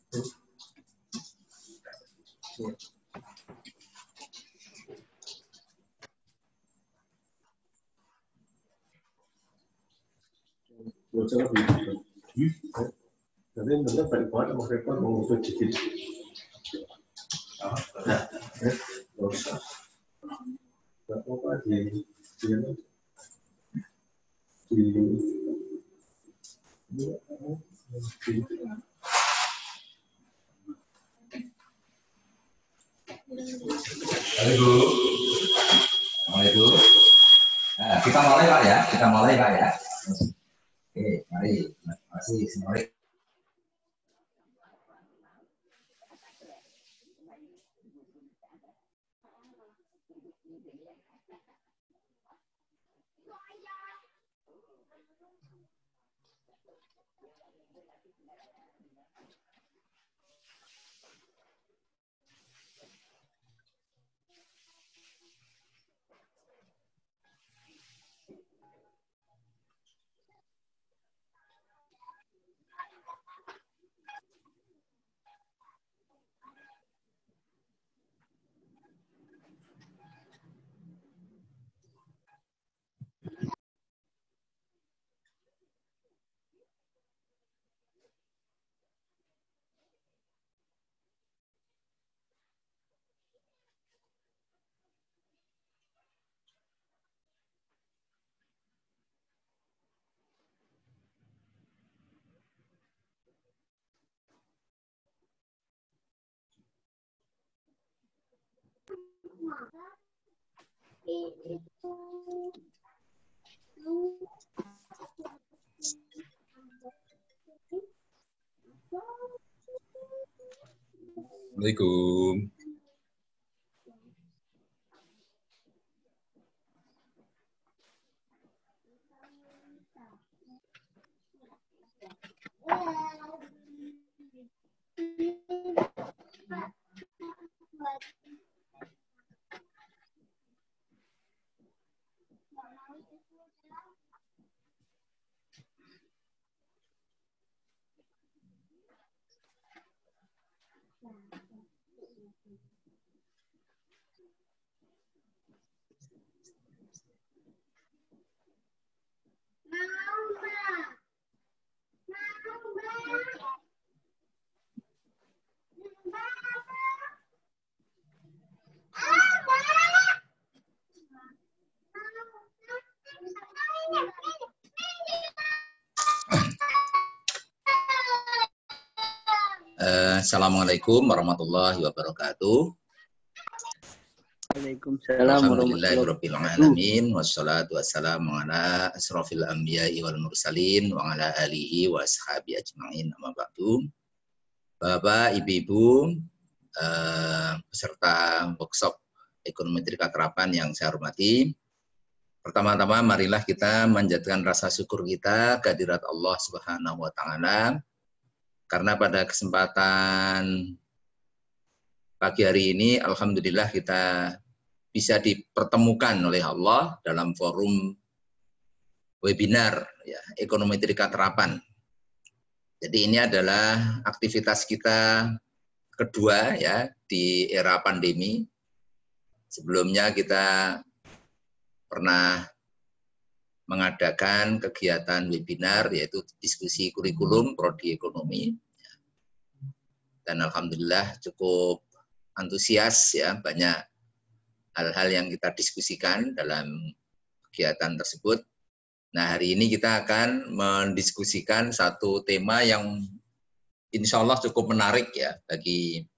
Tapi benar balik banget mau repot mau untuk dikit. Nggak usah. Nggak apa-apa di Assalamualaikum. Nah, kita mulai Pak ya. Kita mulai Pak ya. Oke, mari. Terima kasih. Mari. Assalamualaikum. Assalamualaikum warahmatullahi wabarakatuh. Waalaikumsalam Alhamdulillahirabbil alamin wassalatu wassalamu ala asrofil anbiya'i wal mursalin wa ala alihi wa ashabi ajma'in amma ba'du. Bapak, Ibu-ibu, peserta workshop ekonomi keakraban yang saya hormati. Pertama-tama marilah kita manjatkan rasa syukur kita kehadirat Allah Subhanahu wa taala. Karena pada kesempatan pagi hari ini, alhamdulillah kita bisa dipertemukan oleh Allah dalam forum webinar ya, ekonomi keakraban. Jadi ini adalah aktivitas kita kedua ya di era pandemi. Sebelumnya kita pernah mengadakan kegiatan webinar yaitu diskusi kurikulum prodi ekonomi dan alhamdulillah cukup antusias ya, banyak hal-hal yang kita diskusikan dalam kegiatan tersebut. Nah, hari ini kita akan mendiskusikan satu tema yang insya Allah cukup menarik ya bagi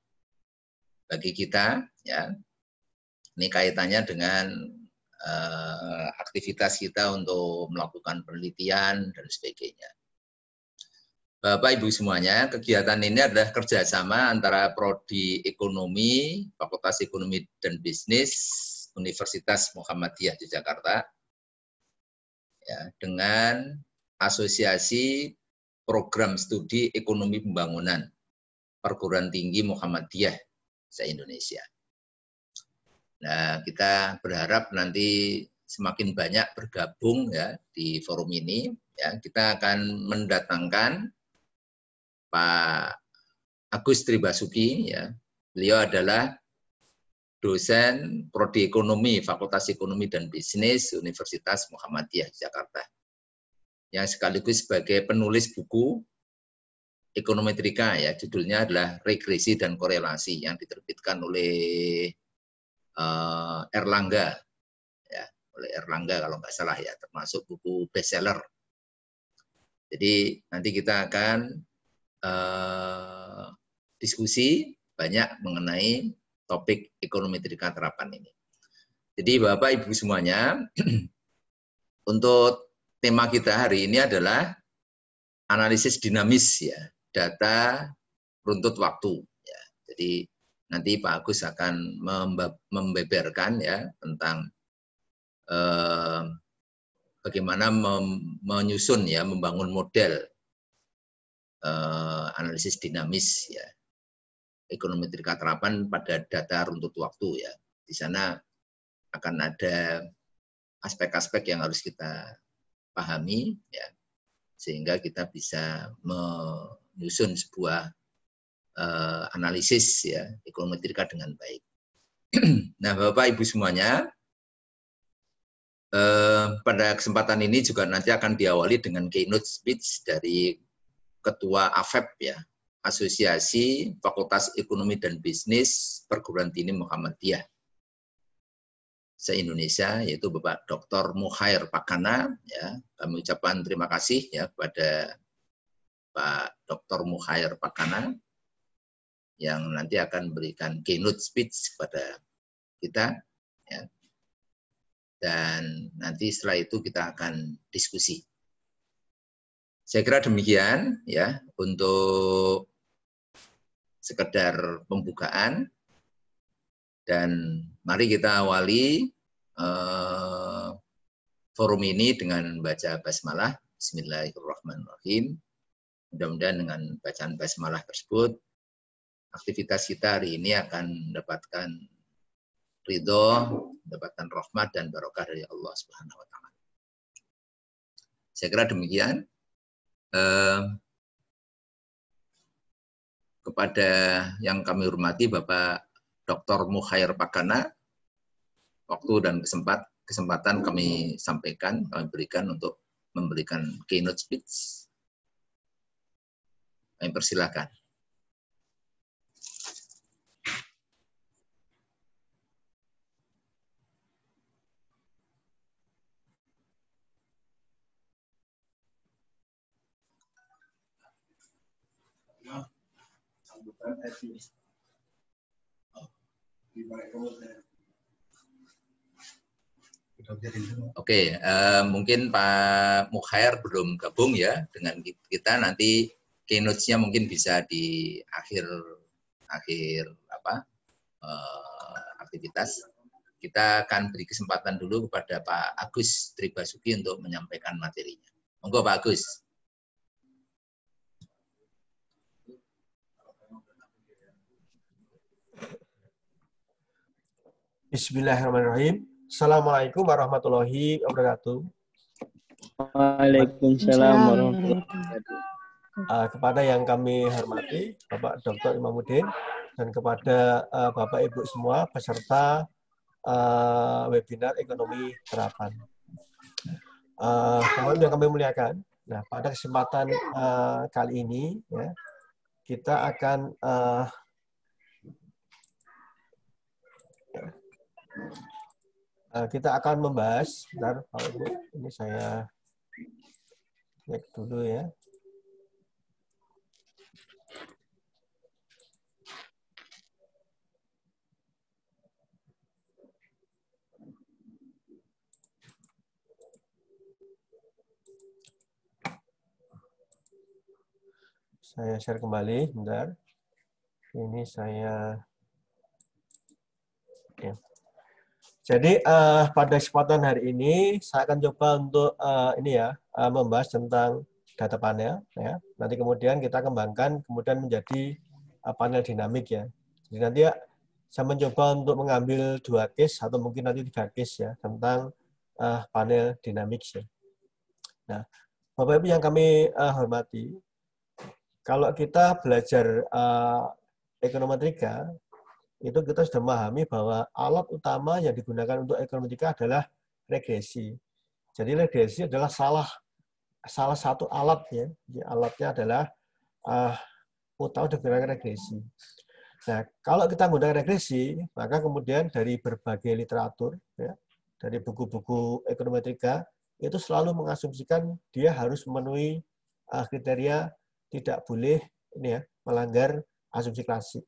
kita ya. Ini kaitannya dengan aktivitas kita untuk melakukan penelitian dan sebagainya. Bapak Ibu semuanya, kegiatan ini adalah kerjasama antara Prodi Ekonomi, Fakultas Ekonomi dan Bisnis, Universitas Muhammadiyah Yogyakarta, ya, dengan Asosiasi Program Studi Ekonomi Pembangunan Perguruan Tinggi Muhammadiyah se-Indonesia. Nah, kita berharap nanti semakin banyak bergabung ya di forum ini. Ya, kita akan mendatangkan Pak Agus Tribasuki, ya. Beliau adalah dosen Prodi Ekonomi Fakultas Ekonomi dan Bisnis Universitas Muhammadiyah Jakarta, yang sekaligus sebagai penulis buku Ekonometrika, ya, judulnya adalah Regresi dan Korelasi, yang diterbitkan oleh Erlangga, ya, oleh Erlangga kalau nggak salah, ya, termasuk buku bestseller. Jadi nanti kita akan diskusi banyak mengenai topik ekonometrika terapan ini. Jadi Bapak Ibu semuanya, untuk tema kita hari ini adalah analisis dinamis, ya, data runtut waktu. Ya. Jadi nanti Pak Agus akan membeberkan, ya, tentang bagaimana menyusun, ya, membangun model analisis dinamis, ya, ekonometrika terapan pada data runtut waktu, ya. Di sana akan ada aspek-aspek yang harus kita pahami, ya, sehingga kita bisa menyusun sebuah analisis, ya, ekonometrika dengan baik. Nah, Bapak Ibu semuanya, pada kesempatan ini juga nanti akan diawali dengan keynote speech dari Ketua AFEP, ya, Asosiasi Fakultas Ekonomi dan Bisnis Perguruan Tinggi Muhammadiyah se-Indonesia, yaitu Bapak Dr. Mukhair Pakana, ya. Kami ucapkan terima kasih, ya, kepada Pak Dr. Mukhair Pakana yang nanti akan memberikan keynote speech kepada kita, ya. Dan nanti setelah itu kita akan diskusi. Saya kira demikian, ya, untuk sekedar pembukaan, dan mari kita awali forum ini dengan baca basmalah. Bismillahirrahmanirrahim. Mudah-mudahan dengan bacaan basmalah tersebut, aktivitas kita hari ini akan mendapatkan ridho, mendapatkan rahmat dan barokah dari Allah Subhanahu wa Ta'ala. Saya kira demikian. Kepada yang kami hormati Bapak Dr. Mukhair Pakana, waktu dan kesempatan kami sampaikan, kami berikan untuk memberikan keynote speech. Kami persilakan. Oke, mungkin Pak Mukhair belum gabung, ya, dengan kita. Nanti keynote-nya mungkin bisa di akhir aktivitas. Kita akan beri kesempatan dulu kepada Pak Agus Tribasuki untuk menyampaikan materinya. Monggo Pak Agus. Bismillahirrahmanirrahim. Assalamualaikum warahmatullahi wabarakatuh. Waalaikumsalam warahmatullahi wabarakatuh. Kepada yang kami hormati, Bapak Dr. Imamuddin, dan kepada Bapak Ibu semua peserta webinar ekonomi terapan. Yang kami muliakan, nah, pada kesempatan kali ini, ya, kita akan membahas, bentar Pak Ibu, ini saya cek dulu, ya. Saya share kembali, bentar. Ini saya, ya. Jadi pada kesempatan hari ini saya akan coba untuk membahas tentang data panel, ya. Nanti kemudian kita kembangkan kemudian menjadi panel dinamik, ya. Jadi nanti, ya, saya mencoba untuk mengambil 2 case atau mungkin nanti 3 case, ya, tentang panel dinamik, ya. Nah, Bapak Ibu yang kami hormati, kalau kita belajar ekonometrika, itu kita sudah memahami bahwa alat utama yang digunakan untuk ekonometrika adalah regresi. Jadi regresi adalah salah satu alat ya. Alatnya adalah utama digunakan regresi. Nah, kalau kita menggunakan regresi, maka kemudian dari berbagai literatur, ya, dari buku-buku ekonometrika, itu selalu mengasumsikan dia harus memenuhi kriteria tidak boleh ini ya, melanggar asumsi klasik.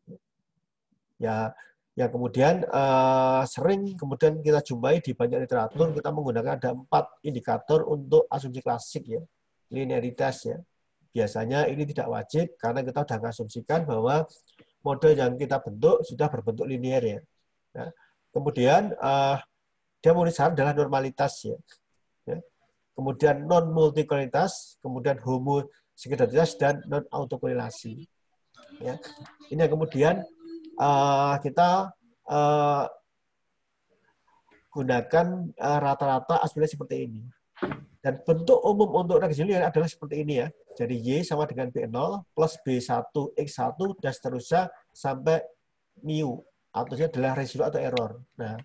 Ya, yang kemudian sering kemudian kita jumpai di banyak literatur, kita menggunakan ada 4 indikator untuk asumsi klasik ya, linearitas ya. Biasanya ini tidak wajib karena kita sudah mengasumsikan bahwa model yang kita bentuk sudah berbentuk linear ya. Nah, kemudian dia menuliskan adalah normalitas ya. Kemudian non multikolonialitas, kemudian homosekidaritas dan non autokorelasi. Ya. Ini yang kemudian kita gunakan rata-rata aspirasi seperti ini. Dan bentuk umum untuk regresi linear adalah seperti ini ya. Jadi Y sama dengan B0 plus B1 X1 dan seterusnya sampai mu. Artinya adalah residu atau error. Nah,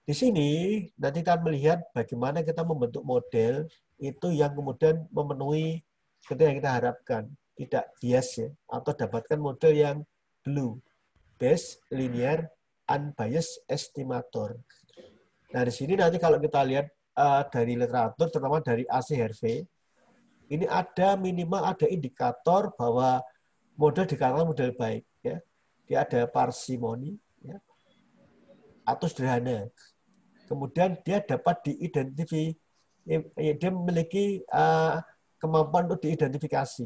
di sini nanti kita melihat bagaimana kita membentuk model itu yang kemudian memenuhi kriteria yang kita harapkan. Tidak bias ya. Atau dapatkan model yang blue. Based, linear, unbiased estimator. Nah, di sini nanti kalau kita lihat dari literatur, terutama dari AC Hervé, ini minimal ada indikator bahwa model dikatakan model baik. Ya. Dia ada parsimoni, ya, atau sederhana. Kemudian dia dapat diidentifikasi, dia memiliki kemampuan untuk diidentifikasi.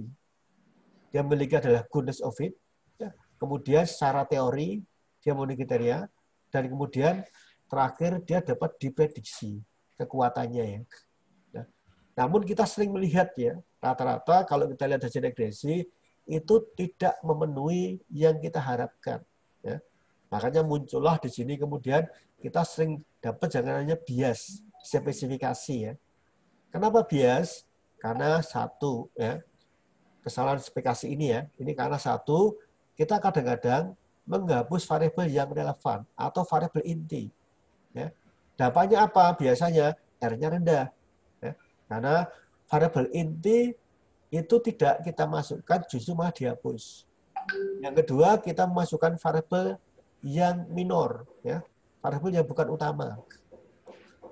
Dia memiliki adalah goodness of it. Ya. Kemudian secara teori, dia memiliki kriteria. Dan kemudian terakhir dia dapat diprediksi kekuatannya ya. Nah, namun kita sering melihat ya, rata-rata kalau kita lihat hasil regresi itu tidak memenuhi yang kita harapkan. Ya. Makanya muncullah di sini kemudian kita sering dapat jangan hanya bias, spesifikasi ya. Kenapa bias? Karena satu ya, kesalahan spesifikasi ini ya, ini karena satu, kita kadang-kadang menghapus variabel yang relevan atau variabel inti. Ya. Dampaknya apa? Biasanya R-nya rendah. Ya. Karena variabel inti itu tidak kita masukkan, justru malah dihapus. Yang kedua, kita memasukkan variabel yang minor, ya, variabel yang bukan utama.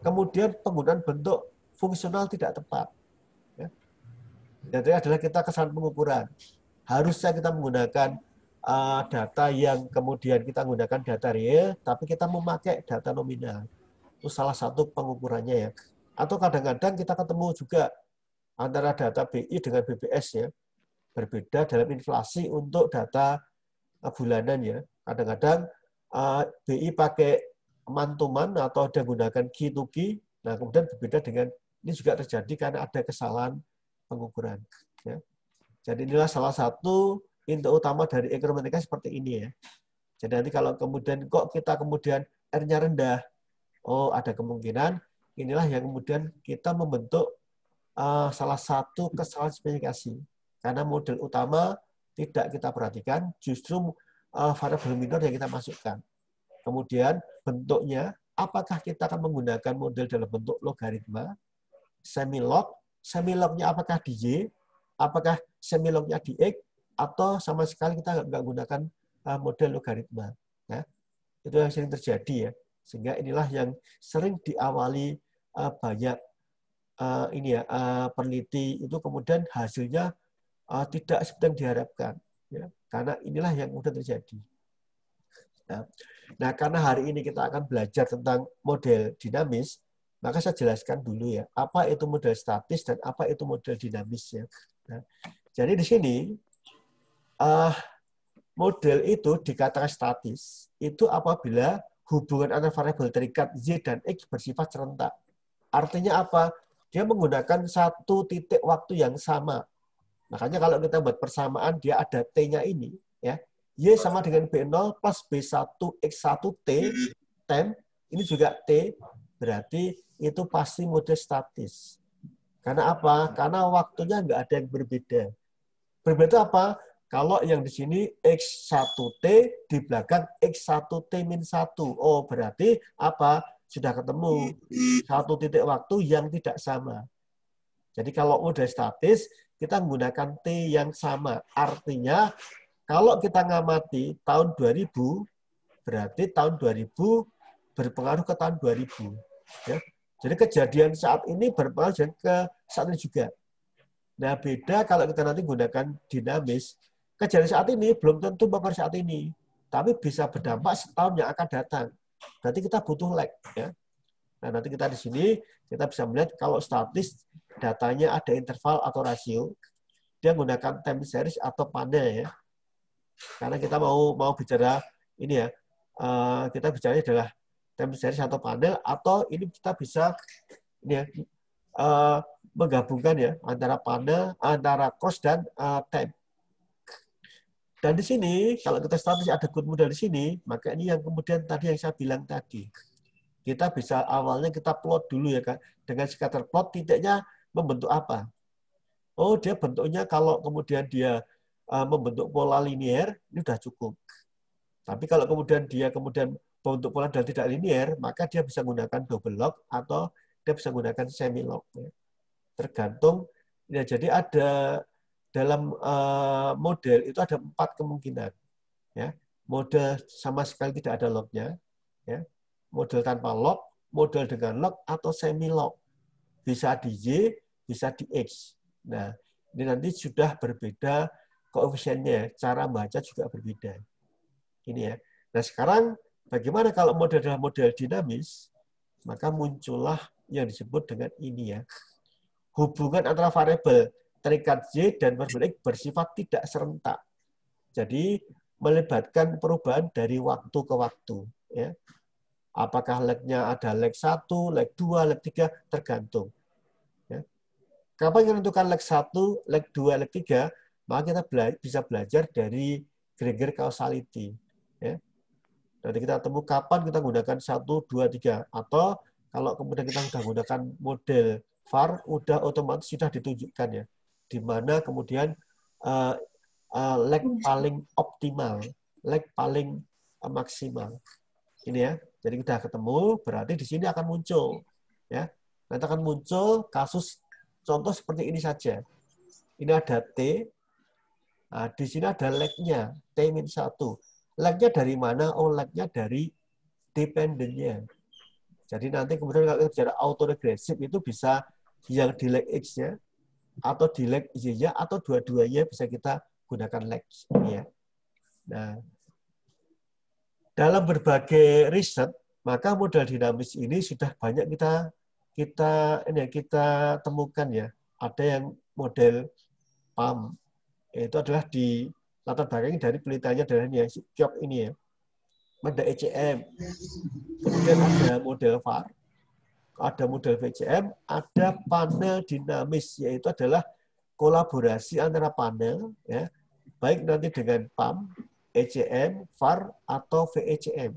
Kemudian penggunaan bentuk fungsional tidak tepat. Ya. Jadi adalah kita kesalahan pengukuran. Harusnya kita menggunakan data yang kemudian kita menggunakan data real, tapi kita memakai data nominal. Itu salah satu pengukurannya ya. Atau kadang-kadang kita ketemu juga antara data BI dengan BPS ya. Berbeda dalam inflasi untuk data bulanan ya. Kadang-kadang BI pakai man-to-man atau dia gunakan key-to-key. Nah, kemudian berbeda dengan ini juga terjadi karena ada kesalahan pengukuran. Ya. Jadi inilah salah satu inti utama dari ekonometrika seperti ini ya. Jadi nanti kalau kemudian kok kita kemudian R-nya rendah, oh ada kemungkinan inilah yang kemudian kita membentuk salah satu kesalahan spesifikasi. Karena model utama tidak kita perhatikan, justru variabel minor yang kita masukkan. Kemudian bentuknya, apakah kita akan menggunakan model dalam bentuk logaritma, semilog, semilognya apakah di Y, apakah semilognya di X, atau sama sekali kita nggak gunakan model logaritma. Ya. Itu yang sering terjadi ya. Sehingga inilah yang sering diawali banyak peneliti itu kemudian hasilnya tidak seperti yang diharapkan. Ya. Karena inilah yang mudah terjadi. Nah, karena hari ini kita akan belajar tentang model dinamis, maka saya jelaskan dulu ya, apa itu model statis dan apa itu model dinamis ya. Nah, jadi di sini model itu dikatakan statis itu apabila hubungan antara variabel terikat Y dan X bersifat serentak. Artinya apa? Dia menggunakan satu titik waktu yang sama. Makanya kalau kita buat persamaan, dia ada T-nya ini. Ya. Y sama dengan B0 plus B1X1T, tem, ini juga T, berarti itu pasti model statis. Karena apa? Karena waktunya nggak ada yang berbeda. Berbeda itu apa? Kalau yang di sini X1T di belakang X1T-1. Oh, berarti apa? Sudah ketemu satu titik waktu yang tidak sama. Jadi kalau model statis, kita menggunakan T yang sama. Artinya, kalau kita ngamati tahun 2000, berarti tahun 2000 berpengaruh ke tahun 2000. Ya. Jadi kejadian saat ini berpengaruh ke saat ini juga. Nah, beda kalau kita nanti gunakan dinamis, kejadian saat ini belum tentu berpengaruh saat ini, tapi bisa berdampak setahun yang akan datang. Berarti kita butuh lag. Ya. Nah, nanti kita di sini, kita bisa melihat kalau statis, datanya ada interval atau rasio, dia menggunakan time series atau panel. Ya. Karena kita mau bicara ini ya, kita bicaranya adalah time series atau panel, atau ini kita bisa ini ya, menggabungkan ya antara panel, antara cost dan time. Dan di sini kalau kita statis ada good model di sini, maka ini yang kemudian tadi yang saya bilang tadi. Kita bisa awalnya kita plot dulu ya kan, dengan scatter plot titiknya membentuk apa? Oh, dia bentuknya kalau kemudian dia membentuk pola linier, ini sudah cukup. Tapi kalau kemudian dia membentuk pola dan tidak linier, maka dia bisa menggunakan double log atau dia bisa menggunakan semi log. Ya. Tergantung, ya, jadi ada dalam model itu ada 4 kemungkinan. Ya. Model sama sekali tidak ada lognya, ya. Model tanpa log, model dengan log, atau semi log. Bisa di Y, bisa di X. Nah, ini nanti sudah berbeda koefisiennya, cara baca juga berbeda. Ini ya. Nah, sekarang bagaimana kalau model adalah model dinamis? Maka muncullah yang disebut dengan ini ya. Hubungan antara variabel terikat Y dan variabel X bersifat tidak serentak. Jadi melibatkan perubahan dari waktu ke waktu. Ya. Apakah lag-nya ada lag 1, lag 2, lag 3, tergantung. Ya. Kapan menentukan lag 1, lag 2, lag 3, maka kita bisa belajar dari Greger causality. Ya. Nanti kita temu kapan kita gunakan 1, 2, 3. Atau kalau kemudian kita sudah gunakan model VAR, udah otomatis sudah ditunjukkan ya. Di mana kemudian lag paling optimal, lag paling maksimal. Ini ya. Jadi kita ketemu, berarti di sini akan muncul. Ya. Nanti akan muncul kasus contoh seperti ini saja. Ini ada T. Nah, di sini ada lag-nya, T-1. Lag-nya dari mana? Oh, lag-nya dari dependennya. Jadi nanti kemudian kalau kita bicara autoregresif itu bisa yang di lag X-nya, atau di lag Y-nya, atau dua-duanya bisa kita gunakan lag. Ya. Nah, dalam berbagai riset, maka model dinamis ini sudah banyak kita temukan ya. Ada yang model PAM, itu adalah di latar belakang dari penelitiannya dari Kyok ini ya. Ada ECM, kemudian ada model VAR, ada model VCM, ada panel dinamis, yaitu adalah kolaborasi antara panel, ya, baik nanti dengan PAM, ECM, VAR, atau VECM.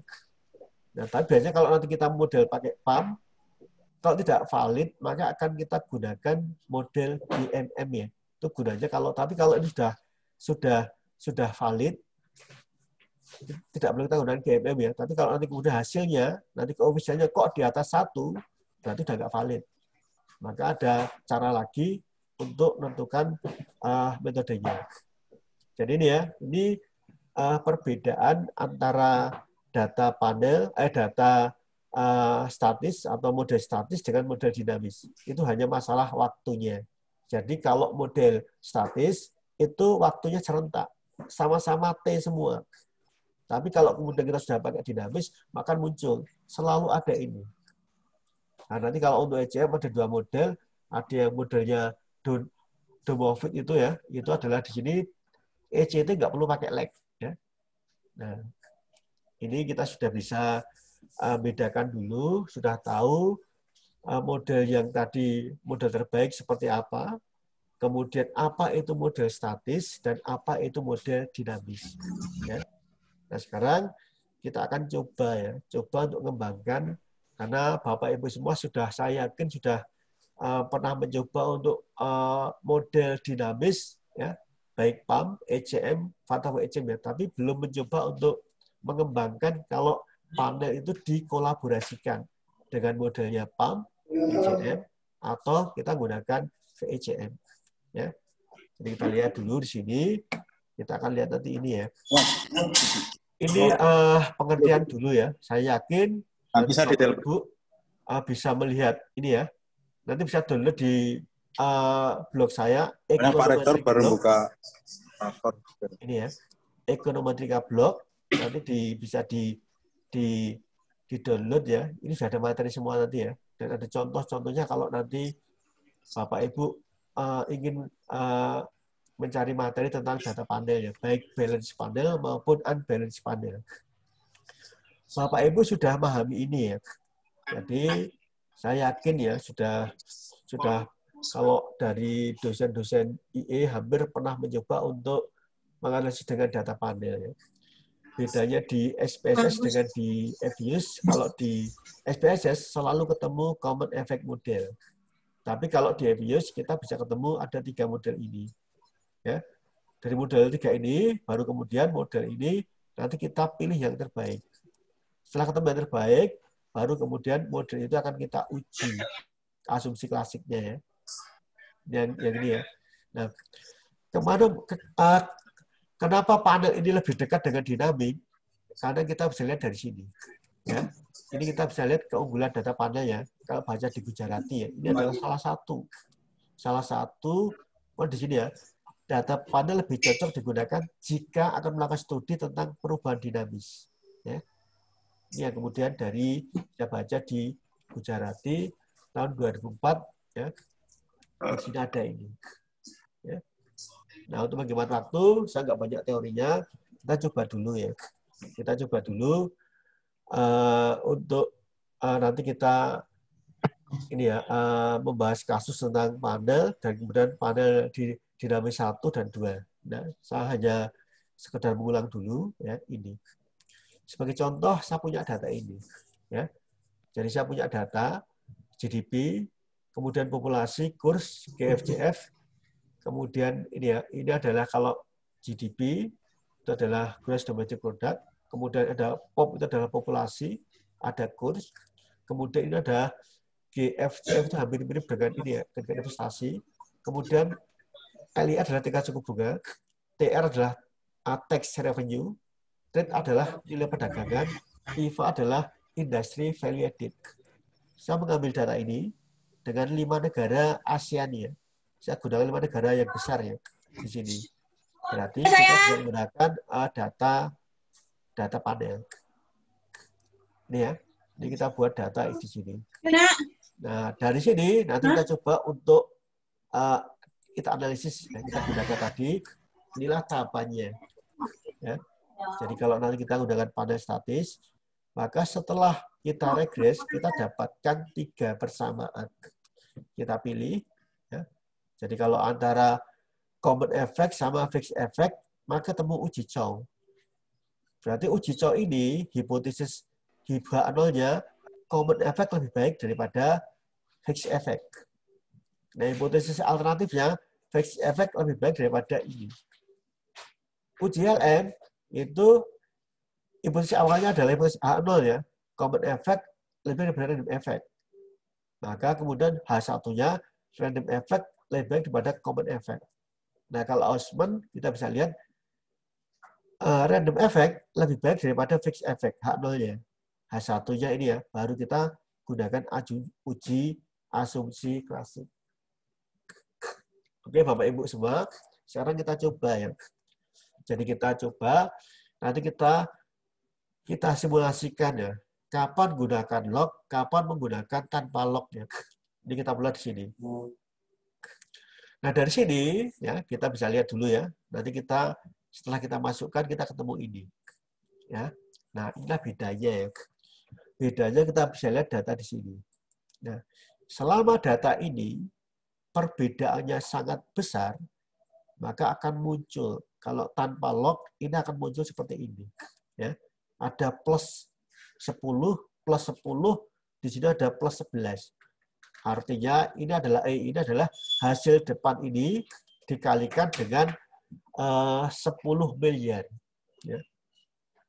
Nah, tapi biasanya kalau nanti kita model pakai PAM, kalau tidak valid, maka akan kita gunakan model DMM ya. Itu gunanya tapi kalau ini sudah valid, tidak perlu kita gunakan GMM ya. Tapi kalau nanti kemudian hasilnya, nanti koefisiennya kok di atas 1, berarti sudah nggak valid. Maka ada cara lagi untuk menentukan metodenya. Jadi ini ya, ini perbedaan antara data panel, data statis atau model statis dengan model dinamis. Itu hanya masalah waktunya. Jadi kalau model statis itu waktunya serentak, sama-sama T semua. Tapi kalau kemudian kita sudah pakai dinamis, maka muncul selalu ada ini. Nah, nanti kalau untuk ECM ada 2 model, ada yang modelnya Domofit itu ya, itu adalah di sini ECT nggak perlu pakai lag. Ya. Nah, ini kita sudah bisa bedakan dulu, sudah tahu model yang tadi model terbaik seperti apa, kemudian apa itu model statis dan apa itu model dinamis. Ya. Nah, sekarang kita akan coba untuk mengembangkan, karena Bapak Ibu semua saya yakin sudah pernah mencoba untuk model dinamis, ya, baik PAM, ECM, Fatwa ECM ya, tapi belum mencoba untuk mengembangkan kalau panel itu dikolaborasikan dengan modelnya PAM, ECM, atau kita gunakan VECM. Ya. Jadi kita lihat dulu di sini, kita akan lihat nanti ini ya. Ini pengertian dulu ya. Saya yakin bisa Ibu bisa melihat ini ya. Nanti bisa download di blog saya. Pak Rektor baru buka ini ya, Ekonometrika blog. Nanti bisa di download ya. Ini sudah ada materi semua nanti ya. Dan ada contoh-contohnya kalau nanti Bapak Ibu ingin mencari materi tentang data panel ya, baik balance panel maupun unbalanced panel. Bapak Ibu sudah memahami ini ya. Jadi saya yakin ya sudah kalau dari dosen-dosen IE hampir pernah mencoba untuk menganalisis dengan data panel ya. Bedanya di SPSS dengan di EVIUS, kalau di SPSS selalu ketemu common effect model. Tapi kalau di EVIUS kita bisa ketemu ada 3 model ini. Ya. Dari model 3 ini, baru kemudian model ini nanti kita pilih yang terbaik. Setelah ketemu yang terbaik, baru kemudian model itu akan kita uji asumsi klasiknya ya. Yang ini ya. Nah, kenapa panel ini lebih dekat dengan dinamik? Karena kita bisa lihat dari sini. Ya. Ini kita bisa lihat keunggulan data panel ya. Kalau baca di Gujarati ya, ini adalah salah satu di sini ya. Data panel lebih cocok digunakan jika akan melakukan studi tentang perubahan dinamis. Ya. Ini yang kemudian dari saya baca di Gujarati tahun 2004 ya. Di sini ada ini. Ya. Nah, untuk menghemat waktu, saya nggak banyak teorinya. Kita coba dulu ya. Kita coba dulu untuk nanti kita ini ya membahas kasus tentang panel dan kemudian panel di dinamis 1 dan 2. Nah, saya hanya sekedar mengulang dulu ya ini. Sebagai contoh, saya punya data ini ya. Jadi saya punya data GDP, kemudian populasi, kurs, GFCF, kemudian ini ya, ini adalah kalau GDP itu adalah gross domestic product, kemudian ada POP itu adalah populasi, ada kurs, kemudian ini ada GFCF itu hampir mirip dengan ini ya, dengan investasi, kemudian LIR adalah tingkat suku bunga, TR adalah tax revenue, trade adalah nilai perdagangan, IVA adalah industry value added. Saya mengambil data ini dengan 5 negara ASEAN ya. Saya gunakan 5 negara yang besar ya di sini. Berarti kita bisa menggunakan data panel. Ini ya. Ini kita buat data di sini. Nah, dari sini nanti kita coba untuk kita analisis, kita gunakan tadi, inilah tahapannya. Ya. Jadi kalau nanti kita gunakan panel statis, maka setelah kita regres, kita dapatkan 3 persamaan. Kita pilih. Ya. Jadi kalau antara common effect sama fixed effect, maka temu uji Chow. Berarti uji Chow ini, hipotesis H0-nya, common effect lebih baik daripada fixed effect. Nah, hipotesis alternatifnya, fixed effect lebih baik daripada ini. Uji LM itu hipotesis awalnya adalah hipotesis H0 ya, common effect lebih daripada random effect. Maka kemudian H1-nya random effect lebih baik daripada common effect. Nah, kalau Hausman kita bisa lihat random effect lebih baik daripada fixed effect H0-nya. H1-nya ini ya, baru kita gunakan uji asumsi klasik. Oke, Bapak Ibu semua, sekarang kita coba ya. Jadi kita coba, nanti kita simulasikan ya. Kapan gunakan log, kapan menggunakan tanpa log ya. Ini kita mulai di sini. Nah, dari sini ya kita bisa lihat dulu ya. Nanti kita setelah kita masukkan kita ketemu ini. Ya. Nah, inilah bedanya ya. Bedanya kita bisa lihat data di sini. Nah, selama data ini perbedaannya sangat besar, maka akan muncul, kalau tanpa log, ini akan muncul seperti ini. Ya. Ada plus 10, plus 10, di sini ada plus 11. Artinya ini adalah hasil depan ini dikalikan dengan 10 miliar. Ya.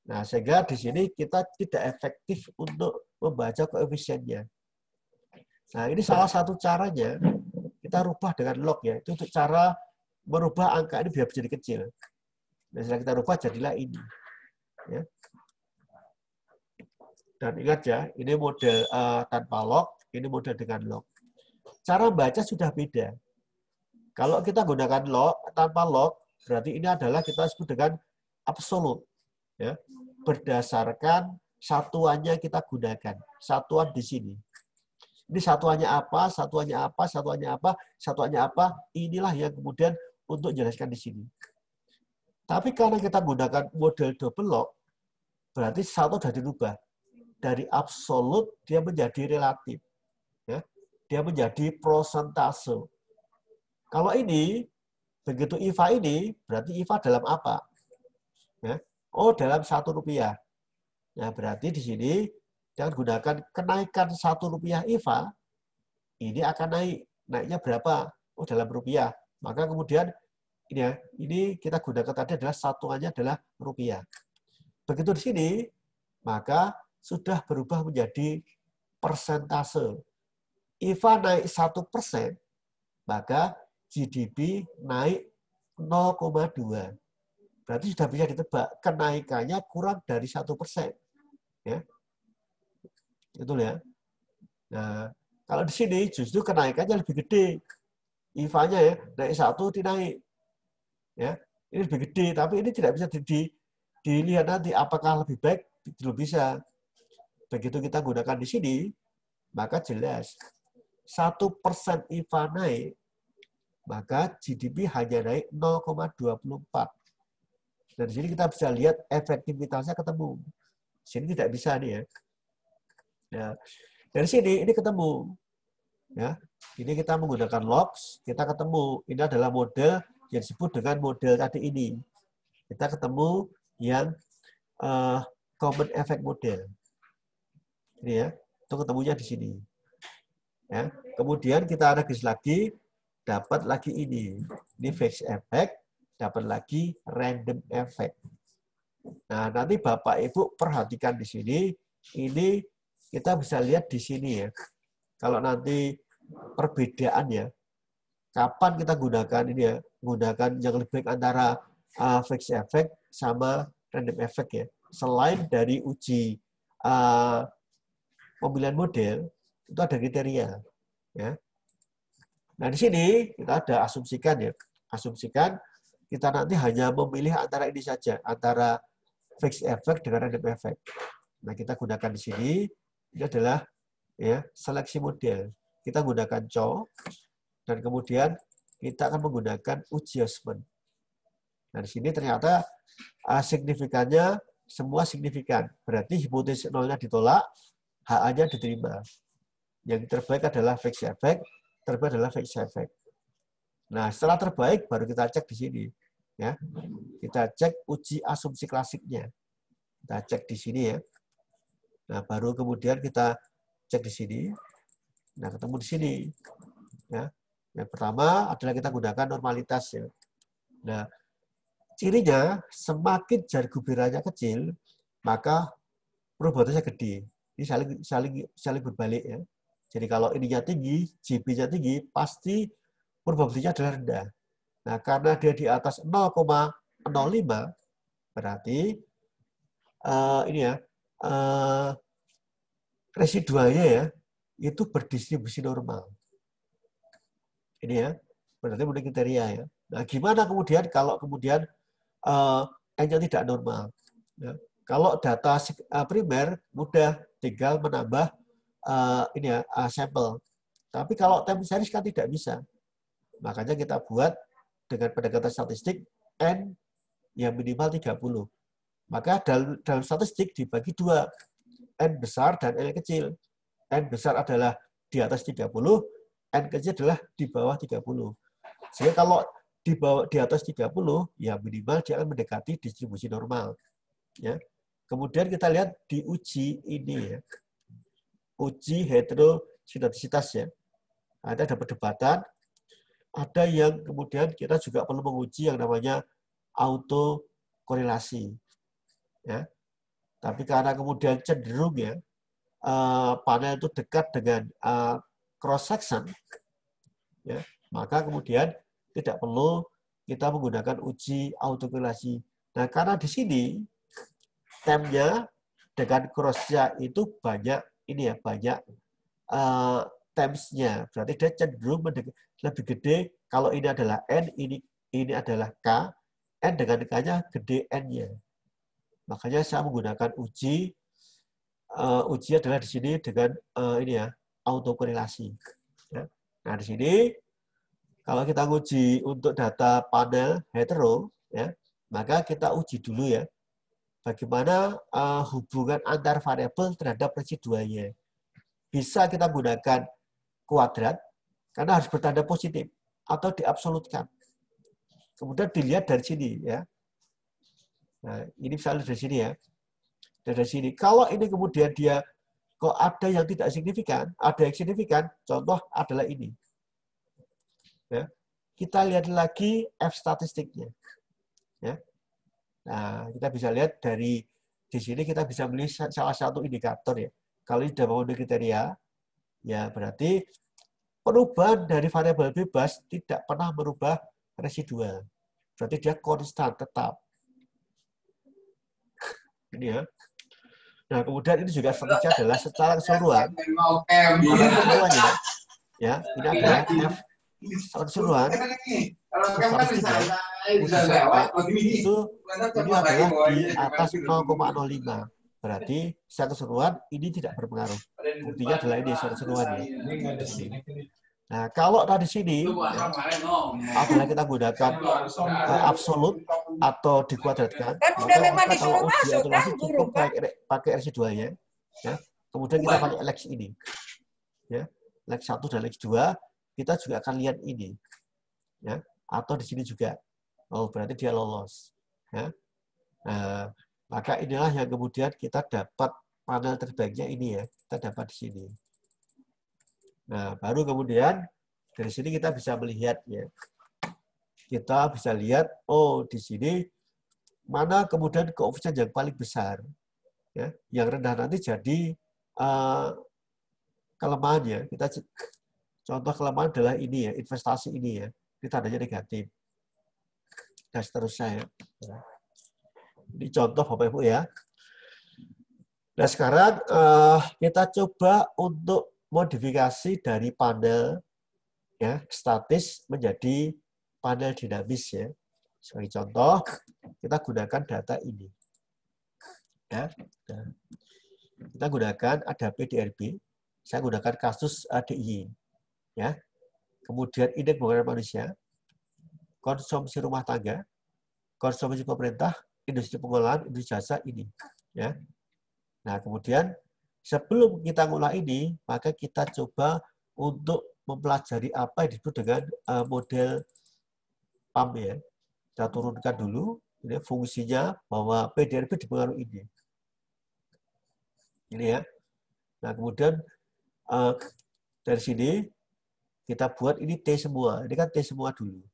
Nah, sehingga di sini kita tidak efektif untuk membaca koefisiennya. Nah, ini salah satu caranya kita rubah dengan log ya. Itu untuk cara merubah angka ini biar menjadi kecil. Nah, setelah kita rubah jadilah ini. Ya. Dan ingat ya, ini model tanpa log, ini model dengan log. Cara baca sudah beda. Kalau kita gunakan log tanpa log, berarti ini adalah kita sebut dengan absolut. Ya. Berdasarkan satuannya kita gunakan. Satuan di sini. Ini satuannya apa, satuannya apa, satuannya apa, satuannya apa. Inilah yang kemudian untuk jelaskan di sini. Tapi karena kita gunakan model double log, berarti satu sudah dirubah. Dari absolut dia menjadi relatif. Ya. Dia menjadi prosentase. Kalau ini, begitu IVA ini, berarti IVA dalam apa? Ya. Oh, dalam Rp1. Nah, berarti di sini jangan gunakan kenaikan Rp1 IVA, ini akan naik. Naiknya berapa? Oh, dalam rupiah. Maka kemudian ini ya, ini kita gunakan tadi adalah satuannya adalah rupiah. Begitu di sini, maka sudah berubah menjadi persentase. IVA naik 1%, maka GDP naik 0,2. Berarti sudah bisa ditebak kenaikannya kurang dari 1%. Ya. Betul ya. Nah, kalau di sini justru kenaikannya lebih gede. IVA-nya ya, naik 1 dinaik. Ya, ini lebih gede, tapi ini tidak bisa dilihat nanti apakah lebih baik, belum bisa. Begitu kita gunakan di sini, maka jelas 1% IVA naik, maka GDP hanya naik 0,24. Dan di sini kita bisa lihat efektivitasnya ketemu. Di sini tidak bisa nih ya. Nah, dari sini ini ketemu. Ya, ini kita menggunakan logs, kita ketemu. Ini adalah model yang disebut dengan model tadi ini. Kita ketemu yang common effect model. Ini ya, itu ketemunya di sini. Ya, kemudian kita analis lagi, dapat lagi ini. Ini fixed effect, dapat lagi random effect. Nah, nanti Bapak Ibu perhatikan di sini, ini kita bisa lihat di sini ya. Kalau nanti perbedaannya, kapan kita gunakan ini ya, gunakan yang lebih baik antara fixed effect sama random effect ya. Selain dari uji pemilihan model, itu ada kriteria. Ya. Nah, di sini kita ada asumsikan ya. Asumsikan kita nanti hanya memilih antara ini saja, antara fixed effect dengan random effect. Nah, kita gunakan di sini, ini adalah ya seleksi model. Kita gunakan COW, dan kemudian kita akan menggunakan uji adjustment. Nah, di sini ternyata signifikannya semua signifikan. Berarti hipotesis nolnya ditolak, HA-nya diterima. Yang terbaik adalah fixed effect, terbaik adalah fixed effect. Nah, setelah terbaik baru kita cek di sini. Ya, kita cek uji asumsi klasiknya. Kita cek di sini ya. Nah, baru kemudian kita cek di sini. Nah, ketemu di sini. Ya. Yang pertama adalah kita gunakan normalitas ya. Nah, cirinya semakin jar gubirannya kecil, maka probabilitasnya gede. Ini saling berbalik ya. Jadi kalau ininya tinggi, JB-nya tinggi, pasti probabilitasnya adalah rendah. Nah, karena dia di atas 0,05, berarti ini ya residualnya ya itu berdistribusi normal. Ini ya, berarti memenuhi kriteria ya. Nah, gimana kemudian kalau kemudian N-nya tidak normal? Ya. Kalau data primer mudah, tinggal menambah ini ya sampel. Tapi kalau time series kan tidak bisa. Makanya kita buat dengan pendekatan statistik N yang minimal 30. Maka dalam statistik dibagi dua, N besar dan N kecil. N besar adalah di atas 30, N kecil adalah di bawah 30. Sehingga kalau di atas 30, ya minimal dia akan mendekati distribusi normal. Ya. Kemudian kita lihat di uji ini ya. Uji heterogenetisitas ya. Ada perdebatan ada yang kemudian kita juga perlu menguji yang namanya autokorelasi. Ya. Tapi karena kemudian cenderung ya panel itu dekat dengan cross section, ya, maka kemudian tidak perlu kita menggunakan uji autokorelasi. Nah, karena di sini temnya dengan cross-nya itu banyak ini ya, banyak terms-nya. Berarti dia cenderung lebih gede kalau ini adalah N, ini adalah K, N dengan K-nya gede N-nya. Makanya saya menggunakan uji adalah di sini dengan ini ya, autokorelasi. Ya. Nah, di sini kalau kita uji untuk data panel hetero, ya, maka kita uji dulu ya, bagaimana hubungan antar variabel terhadap residualnya. Bisa kita gunakan kuadrat, karena harus bertanda positif, atau diabsolutkan. Kemudian dilihat dari sini. Ya. Nah, ini misalnya dari sini ya. Dari sini. Kalau ini kemudian dia kok ada yang tidak signifikan, ada yang signifikan, contoh adalah ini. Ya. Kita lihat lagi F statistiknya. Ya. Nah, kita bisa lihat dari di sini kita bisa melihat salah satu indikator ya. Kalau ini sudah memenuhi kriteria, ya berarti perubahan dari variabel bebas tidak pernah merubah residual. Berarti dia konstan tetap. Ini ya. Nah, kemudian ini juga statistiknya adalah secara keseluruhan. Semuanya, ya, ini adalah F secara keseluruhan. Statistiknya itu ini adalah di atas 0,05. Berarti secara keseluruhan ini tidak berpengaruh. Buktinya adalah ini secara keseluruhan ya. Nah, kalau tadi sini ya, adalah kita gunakan absolut atau dikuadratkan, maka kalau uji autokorelasi cukup pakai residualnya. Ya. Kemudian kita pakai Lex ini. Ya. Lex 1 dan Lex 2, kita juga akan lihat ini. Ya. Atau di sini juga. Oh, berarti dia lolos. Ya. Nah, maka inilah yang kemudian kita dapat panel terbaiknya ini ya. Kita dapat di sini. Nah, baru kemudian dari sini kita bisa melihat ya. Kita bisa lihat, oh di sini mana kemudian koefisien yang paling besar. Ya, yang rendah nanti jadi kelemahannya. Kita contoh kelemahan adalah ini ya, investasi ini ya. Ini tandanya negatif. Dan seterusnya ya. Ini contoh Bapak Ibu ya. Nah sekarang kita coba untuk modifikasi dari panel ya statis menjadi panel dinamis ya. Sebagai contoh, kita gunakan data ini. Ya. Nah, kita gunakan ada PDRB. Saya gunakan kasus DIY. Ya. Kemudian indeks pembangunan manusia, konsumsi rumah tangga, konsumsi pemerintah, industri pengolahan, industri jasa ini. Ya. Nah, kemudian sebelum kita mulai ini, maka kita coba untuk mempelajari apa yang disebut dengan model PAM ya. Kita turunkan dulu ini fungsinya bahwa PDRB dipengaruhi ini. Ini ya. Nah, kemudian dari sini kita buat ini T semua. Ini kan T semua dulu.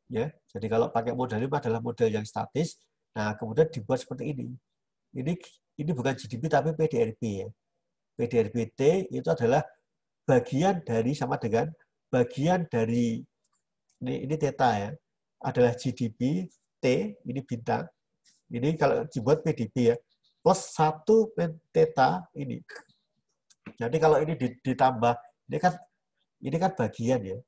Ya. Jadi kalau pakai model ini adalah model yang statis. Nah, kemudian dibuat seperti ini. Ini bukan GDP tapi PDRB ya. PDRB-T itu adalah bagian dari sama dengan bagian dari ini theta ya. Adalah GDP T, ini bintang. Ini kalau dibuat PDB ya. Plus 1 theta ini. Jadi kalau ini ditambah, ini kan bagian ya.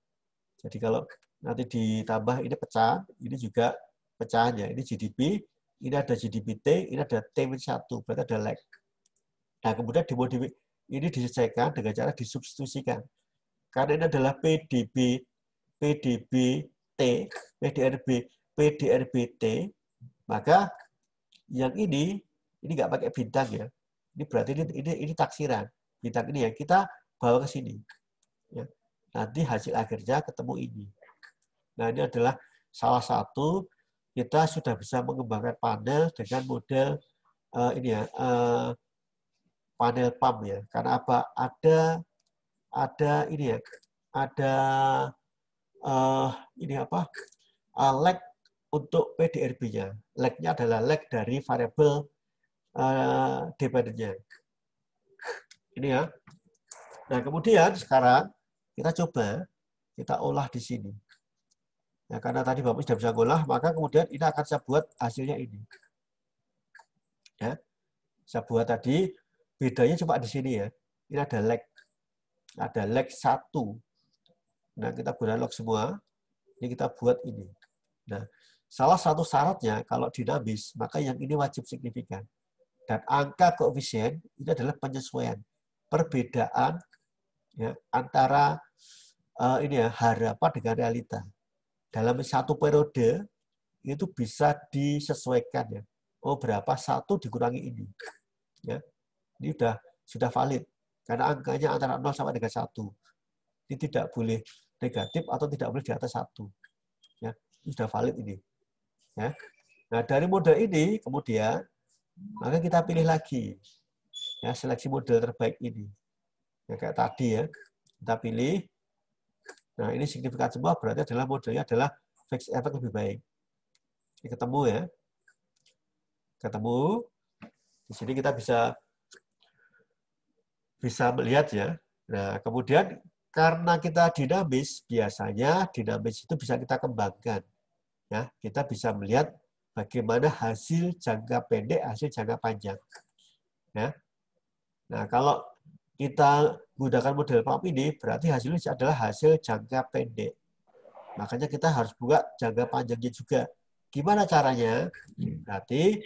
Jadi kalau nanti ditambah ini pecahan, ini juga pecahannya. Ini GDP, ini ada GDP-T, ini ada T-1, berarti ada lag. Nah, kemudian dimodifikasi, ini disesuaikan dengan cara disubstitusikan. Karena ini adalah PDB-T, PDRB-T, maka yang ini nggak pakai bintang ya. Ini berarti ini taksiran. Bintang ini ya, kita bawa ke sini. Ya. Nanti hasil akhirnya ketemu ini. Nah, ini adalah salah satu kita sudah bisa mengembangkan panel dengan model ini ya, panel PAM ya. Karena apa? Ada ini ya, ada ini apa? Lag untuk PDRB-nya. Lag-nya adalah lag dari variabel dependent-nya. Ini ya. Nah, kemudian sekarang kita coba kita olah di sini. Ya, karena tadi Bapak sudah bisa ngolah, maka kemudian ini akan saya buat hasilnya ini. Ya. Saya buat tadi, bedanya cuma di sini ya. Ini ada lag. Ada lag 1. Nah, kita gunakan log semua. Ini kita buat ini. Nah, salah satu syaratnya kalau dinamis, maka yang ini wajib signifikan. Dan angka koefisien ini adalah penyesuaian. Perbedaan ya, antara ini ya, harapan dengan realita. Dalam satu periode itu bisa disesuaikan ya. Oh, berapa 1 dikurangi ini. Ya. Ini sudah valid karena angkanya antara 0 sampai dengan 1. Ini tidak boleh negatif atau tidak boleh di atas 1. Ya, ini sudah valid ini. Ya. Nah, dari model ini kemudian maka kita pilih lagi. Ya, seleksi model terbaik ini. Ya, kayak tadi ya. Kita pilih. Nah, ini signifikan semua berarti adalah modelnya adalah fixed effect lebih baik. Ini ketemu ya. Ketemu. Di sini kita bisa melihat ya. Nah, kemudian karena kita dinamis, biasanya dinamis itu bisa kita kembangkan. Ya, kita bisa melihat bagaimana hasil jangka pendek, hasil jangka panjang. Ya. Nah, kalau kita menggunakan model PAM ini, berarti hasilnya adalah hasil jangka pendek. Makanya kita harus buat jangka panjangnya juga. Gimana caranya? Berarti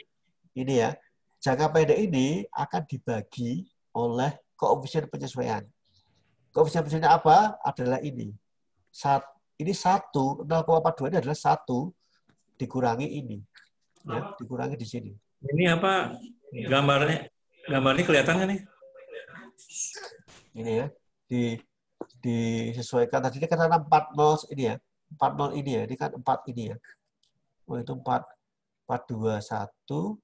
ini ya, jangka pendek ini akan dibagi oleh koefisien penyesuaian. Koefisien penyesuaian apa? Adalah ini. Ini 1, 0,42 ini adalah 1 dikurangi ini. Ya, dikurangi di sini. Ini apa gambarnya? Gambarnya kelihatan nggak nih? Ini ya, disesuaikan. Tadi ini karena 40 ini ya. 40 ini ya, ini kan 4 ini ya. Oh, itu 421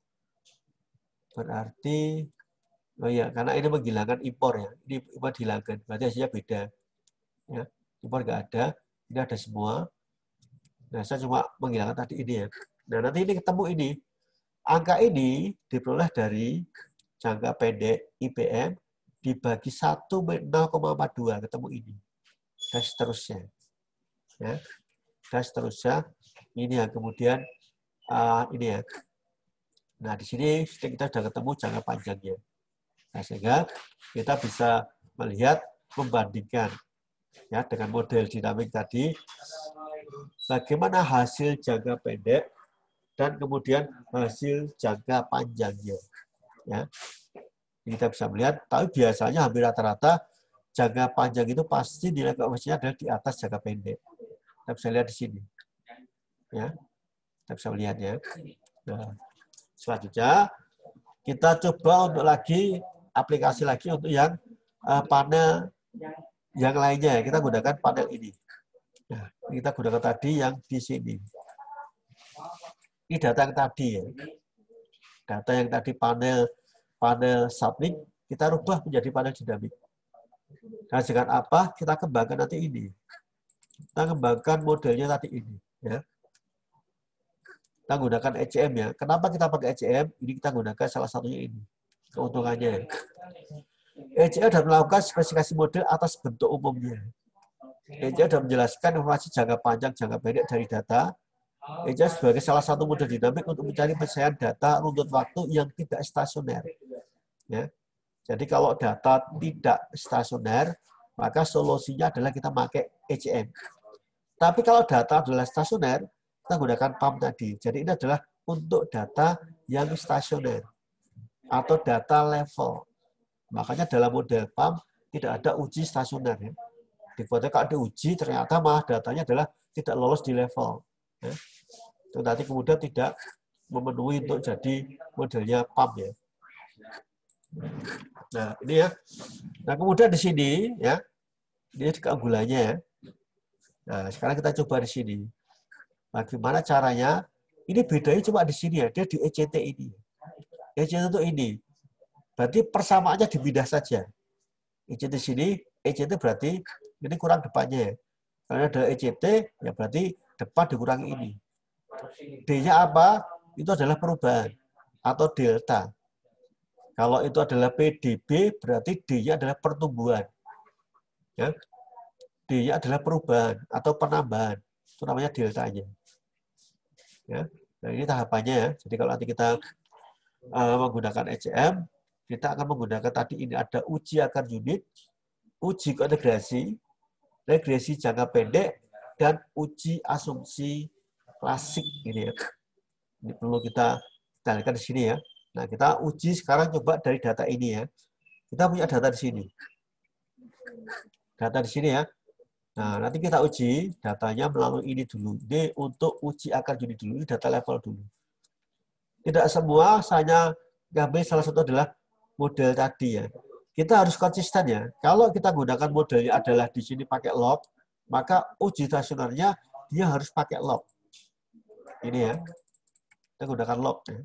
berarti oh ya, karena ini menghilangkan impor ya. Ini impor dihilangkan, berarti hasilnya beda. Ya, impor nggak ada, ini ada semua. Nah, saya cuma menghilangkan tadi ini ya. Nah, nanti ini ketemu ini. Angka ini diperoleh dari jangka pendek IPM dibagi 1 0,42 ketemu ini. Dan seterusnya. Ya. Dan seterusnya. Ini yang kemudian ini ya. Nah, di sini kita sudah ketemu jangka panjangnya. Nah, sehingga kita bisa melihat, membandingkan ya dengan model dinamik tadi, bagaimana hasil jangka pendek dan kemudian hasil jangka panjangnya. Ya. Kita bisa melihat, tapi biasanya hampir rata-rata jangka panjang itu pasti nilai koefisiennya adalah di atas jangka pendek. Kita bisa lihat di sini. Ya. Kita bisa melihat ya. Nah, selanjutnya kita coba untuk aplikasi lagi untuk yang panel yang lainnya. Kita gunakan panel ini. Nah, kita gunakan tadi yang di sini. Ini data yang tadi ya. Data yang tadi panel submit, kita rubah menjadi panel dinamik. Nah, dengan apa? Kita kembangkan nanti ini. Kita kembangkan modelnya tadi ini. Ya. Kita gunakan ECM ya. Kenapa kita pakai ECM? Ini kita gunakan salah satunya ini. Keuntungannya. ECM sudah melakukan spesifikasi model atas bentuk umumnya. ECM sudah menjelaskan informasi jangka panjang, jangka pendek dari data. ECM sebagai salah satu model dinamik untuk mencari penyelesaian data runtut waktu yang tidak stasioner. Ya. Jadi kalau data tidak stasioner, maka solusinya adalah kita pakai ECM. Tapi kalau data adalah stasioner, kita gunakan PAM tadi. Jadi ini adalah untuk data yang stasioner atau data level. Makanya dalam model PAM tidak ada uji stasioner. Ya. Dibuatnya kalau diuji, ternyata malah datanya adalah tidak lolos di level. Ya. Itu nanti kemudian tidak memenuhi untuk jadi modelnya PAM ya. Nah ini ya. Nah kemudian di sini ya, ini keunggulannya ya. Nah sekarang kita coba di sini. Bagaimana caranya? Ini bedanya cuma di sini ya. Dia di ECT ini. ECT itu ini. Berarti persamaannya dipindah saja. ECT sini, ECT berarti ini kurang depannya ya. Karena ada ECT, ya berarti depan dikurangi ini. D-nya apa? Itu adalah perubahan atau delta. Kalau itu adalah PDB, berarti D-nya adalah pertumbuhan. Ya. D-nya adalah perubahan atau penambahan. Itu namanya deltanya. Ya. Nah, ini tahapannya ya. Jadi kalau nanti kita menggunakan ECM, kita akan menggunakan tadi ini ada uji akar unit, uji kointegrasi, regresi jangka pendek, dan uji asumsi klasik ini ya. Ini perlu kita lihat di sini ya. Nah, kita uji sekarang coba dari data ini ya. Kita punya data di sini. Data di sini ya. Nah, nanti kita uji datanya melalui ini dulu. Ini untuk uji akar unit dulu, ini data level dulu. Tidak semua, hanya ngambil salah satu adalah model tadi ya. Kita harus konsisten ya. Kalau kita gunakan modelnya adalah di sini pakai log, maka uji stasionernya dia harus pakai log. Ini ya. Kita gunakan log ya.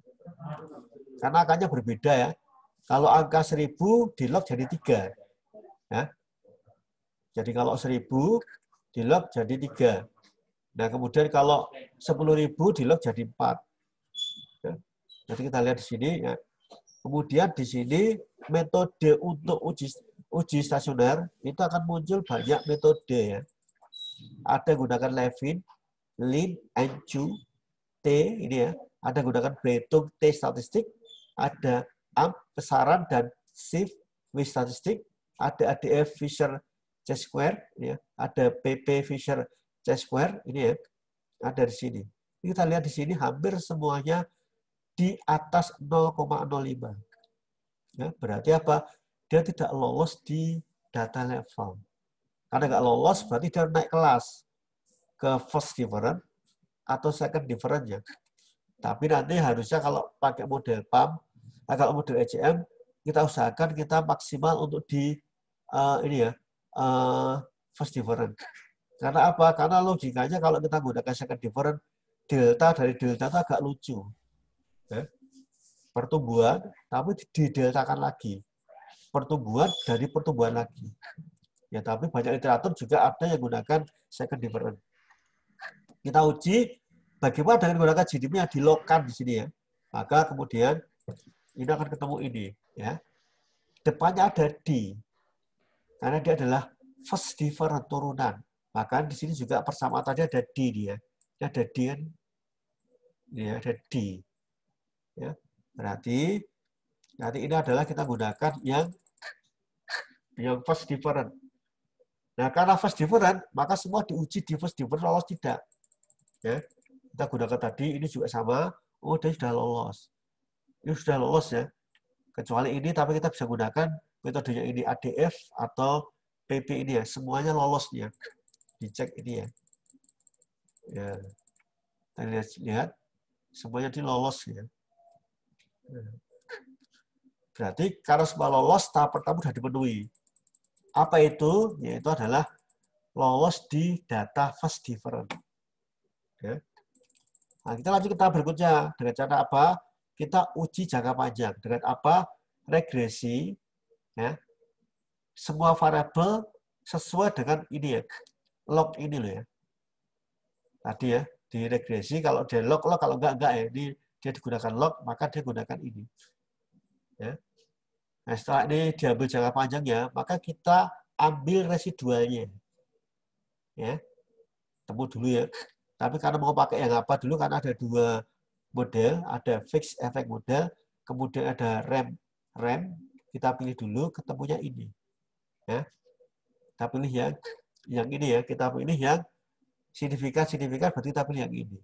Karena angkanya berbeda ya. Kalau angka 1000 di log jadi 3. Ya. Jadi kalau 1000 di log jadi 3. Nah, kemudian kalau 10.000 di log jadi 4. Ya. Jadi kita lihat di sini ya. Kemudian di sini metode untuk uji stasioner itu akan muncul banyak metode ya. Ada gunakan Levin, Lin, Enchu, T ini ya. Ada gunakan Bretung T statistik, ada AM besaran dan shift W statistik, ada ADF Fisher C-square ya, ada PP Fisher C-square ini ya. Ada di sini. Kita lihat di sini hampir semuanya di atas 0,05. Ya, berarti apa? Dia tidak lolos di data level. Karena nggak lolos berarti dia naik kelas ke first different atau second different ya. Tapi nanti harusnya kalau pakai model PAM, kalau model ECM, kita usahakan kita maksimal untuk di ini ya first different. Karena apa? Karena logikanya kalau kita gunakan second different, delta dari delta itu agak lucu. Ya. Pertumbuhan, tapi dideltakan lagi. Pertumbuhan dari pertumbuhan lagi. Ya, tapi banyak literatur juga ada yang gunakan second different. Kita uji bagaimana dengan menggunakan GDP yang dilogkan di sini ya. Maka kemudian ini akan ketemu ini ya. Depannya ada D. Karena dia adalah first different turunan. Maka di sini juga persamaan tadi ada D dia. Ini ada D kan. Ini ada D. Ya. Berarti nanti ini adalah kita gunakan yang first different. Nah, karena first different, maka semua diuji di first different lolos tidak. Ya. Kita gunakan tadi, ini juga sama. Oh, dia sudah lolos. Ini sudah lolos ya. Kecuali ini, tapi kita bisa gunakan metodenya ini ADF atau PP ini ya. Semuanya lolos ya. Dicek ini ya. Ya. Kita lihat. Semuanya ini lolos ya. Berarti kalau semua lolos, tahap pertama sudah dipenuhi. Apa itu? Yaitu adalah lolos di data first different. Ya. Nah, kita lanjut ke tahap berikutnya. Dengan cara apa? Kita uji jangka panjang. Dengan apa? Regresi. Ya. Semua variabel sesuai dengan ini ya. Log ini loh ya. Tadi ya, di regresi kalau dia log, kalau enggak ya. Ini dia digunakan log, maka dia gunakan ini. Ya. Nah, setelah ini diambil jangka panjangnya, maka kita ambil residualnya. Ya. Temu dulu ya. Tapi karena mau pakai yang apa dulu, karena ada dua model, ada fixed effect model, kemudian ada rem, kita pilih dulu, ketemunya ini. Ya. Kita pilih yang ini ya, kita pilih yang signifikan, berarti kita pilih yang ini.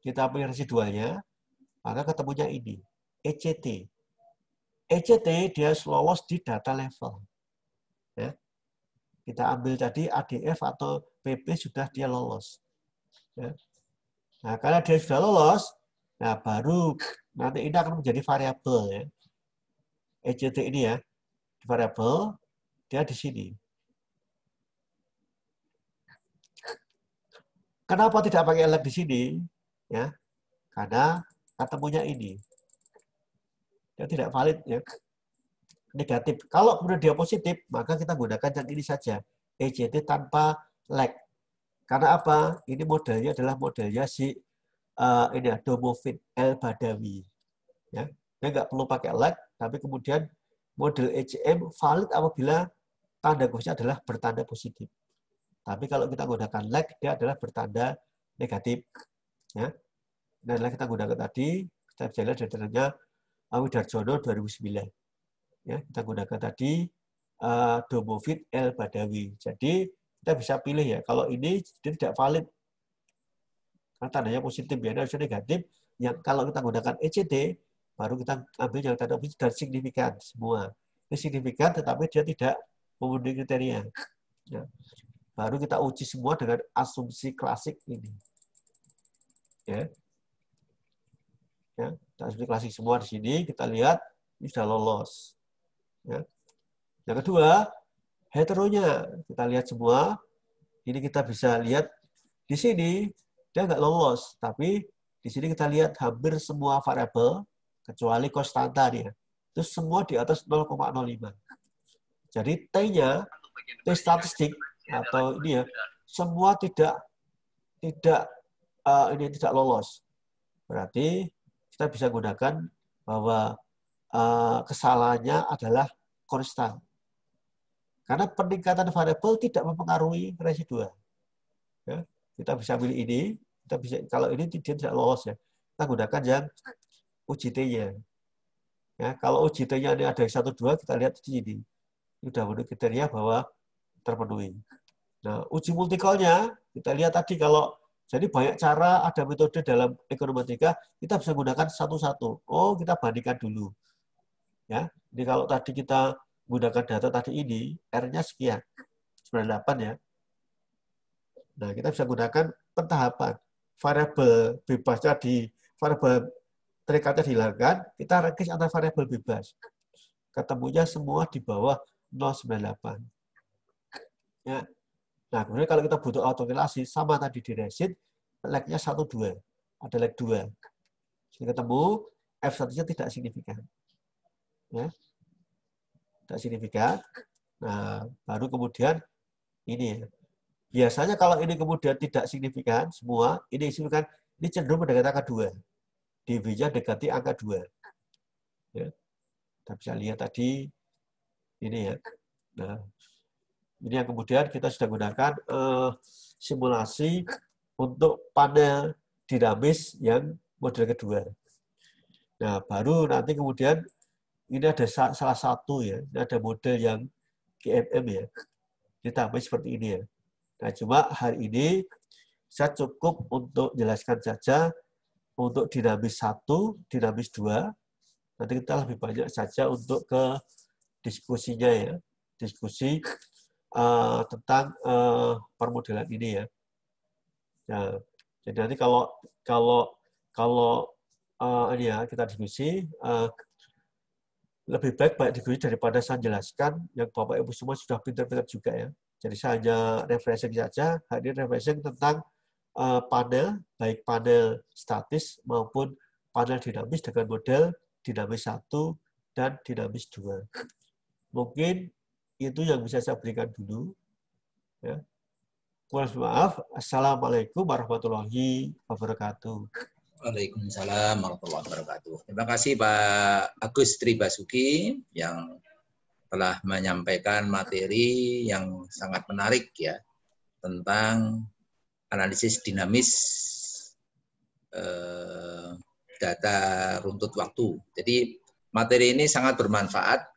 Kita pilih residualnya, maka ketemunya ini, ECT. ECT dia lolos di data level. Ya. Kita ambil tadi ADF atau PP sudah dia lolos. Ya. Nah, karena dia sudah lolos, nah baru nanti ini akan menjadi variabel ya. ECT ini ya, variabel dia di sini. Kenapa tidak pakai elek di sini? Ya, karena ketemunya ini. Dia tidak valid ya. Negatif. Kalau kemudian dia positif, maka kita gunakan yang ini saja. ECT tanpa lag. Karena apa? Ini modelnya adalah modelnya si ini ya, Domofit El-Badawi. Ya. Dia nggak perlu pakai like, tapi kemudian model ECM valid apabila tanda khususnya adalah bertanda positif. Tapi kalau kita gunakan like, dia adalah bertanda negatif. Ya. Dan yang kita gunakan tadi, kita bisa lihat datanya Widarjono 2009. Ya, kita gunakan tadi Domofit El-Badawi. Jadi kita bisa pilih ya, kalau ini dia tidak valid. Karena tandanya positif, ya, harusnya negatif. Yang kalau kita gunakan ECT, baru kita ambil yang tanda positif dan signifikan semua. Ini signifikan, tetapi dia tidak memenuhi kriteria. Ya. Baru kita uji semua dengan asumsi klasik ini. Ya. Ya, asumsi klasik semua di sini, kita lihat ini sudah lolos. Ya. Yang kedua, heteronya. Kita lihat semua. Ini kita bisa lihat di sini, dia nggak lolos. Tapi di sini kita lihat hampir semua variabel, kecuali konstanta dia. Itu semua di atas 0,05. Jadi T-nya, T statistik, atau ini ya, semua tidak lolos. Berarti kita bisa gunakan bahwa kesalahannya adalah konstan. Karena peningkatan variabel tidak mempengaruhi residu. Ya, kita bisa pilih ini, kita bisa, kalau ini tidak lolos ya, kita gunakan yang uji T-nya. Ya, kalau uji T-nya ini ada yang 1, 2, kita lihat di sini. Ini sudah memenuhi kriteria bahwa terpenuhi. Nah, uji multicolnya, kita lihat tadi kalau, jadi banyak cara, ada metode dalam ekonometrik, kita bisa gunakan satu-satu. Oh, kita bandingkan dulu. Ya, jadi kalau tadi kita gunakan data tadi ini, R-nya sekian, 98 ya. Nah, kita bisa gunakan pentahapan. Variabel bebasnya variabel terikatnya dihilangkan, kita rekrut antara variabel bebas. Ketemunya semua di bawah 0,98. Ya. Nah, kemudian kalau kita butuh autorelasi, sama tadi di resit, lag-nya 1, 2. Ada lag 2. Jadi ketemu, F1-nya tidak signifikan. Ya. Tidak signifikan. Nah, baru kemudian ini ya. Biasanya kalau ini kemudian tidak signifikan semua, ini signifikan, ini cenderung mendekati angka 2. DV-nya dekati angka 2. Ya. Kita bisa lihat tadi ini ya. Nah, ini yang kemudian kita sudah gunakan simulasi untuk panel dinamis yang model kedua. Nah, baru nanti kemudian ini ada salah satu ya, ini ada model yang GMM ya, ditambah seperti ini ya. Nah, cuma hari ini saya cukup untuk jelaskan saja untuk dinamis 1, dinamis 2. Nanti kita lebih banyak saja untuk ke diskusinya ya, diskusi tentang permodelan ini ya. Nah, jadi nanti kalau ini ya kita diskusi lebih baik diskusi daripada saya jelaskan yang Bapak Ibu semua sudah pintar-pintar juga ya. Jadi saya hanya refreshing saja, hadir refreshing tentang panel, baik panel statis maupun panel dinamis dengan model dinamis 1 dan dinamis 2. Mungkin itu yang bisa saya berikan dulu. Ya. Kurang maaf. Assalamualaikum warahmatullahi wabarakatuh. Waalaikumsalam warahmatullahi wabarakatuh. Terima kasih Pak Agus Tribasuki yang telah menyampaikan materi yang sangat menarik ya tentang analisis dinamis data runtut waktu. Jadi materi ini sangat bermanfaat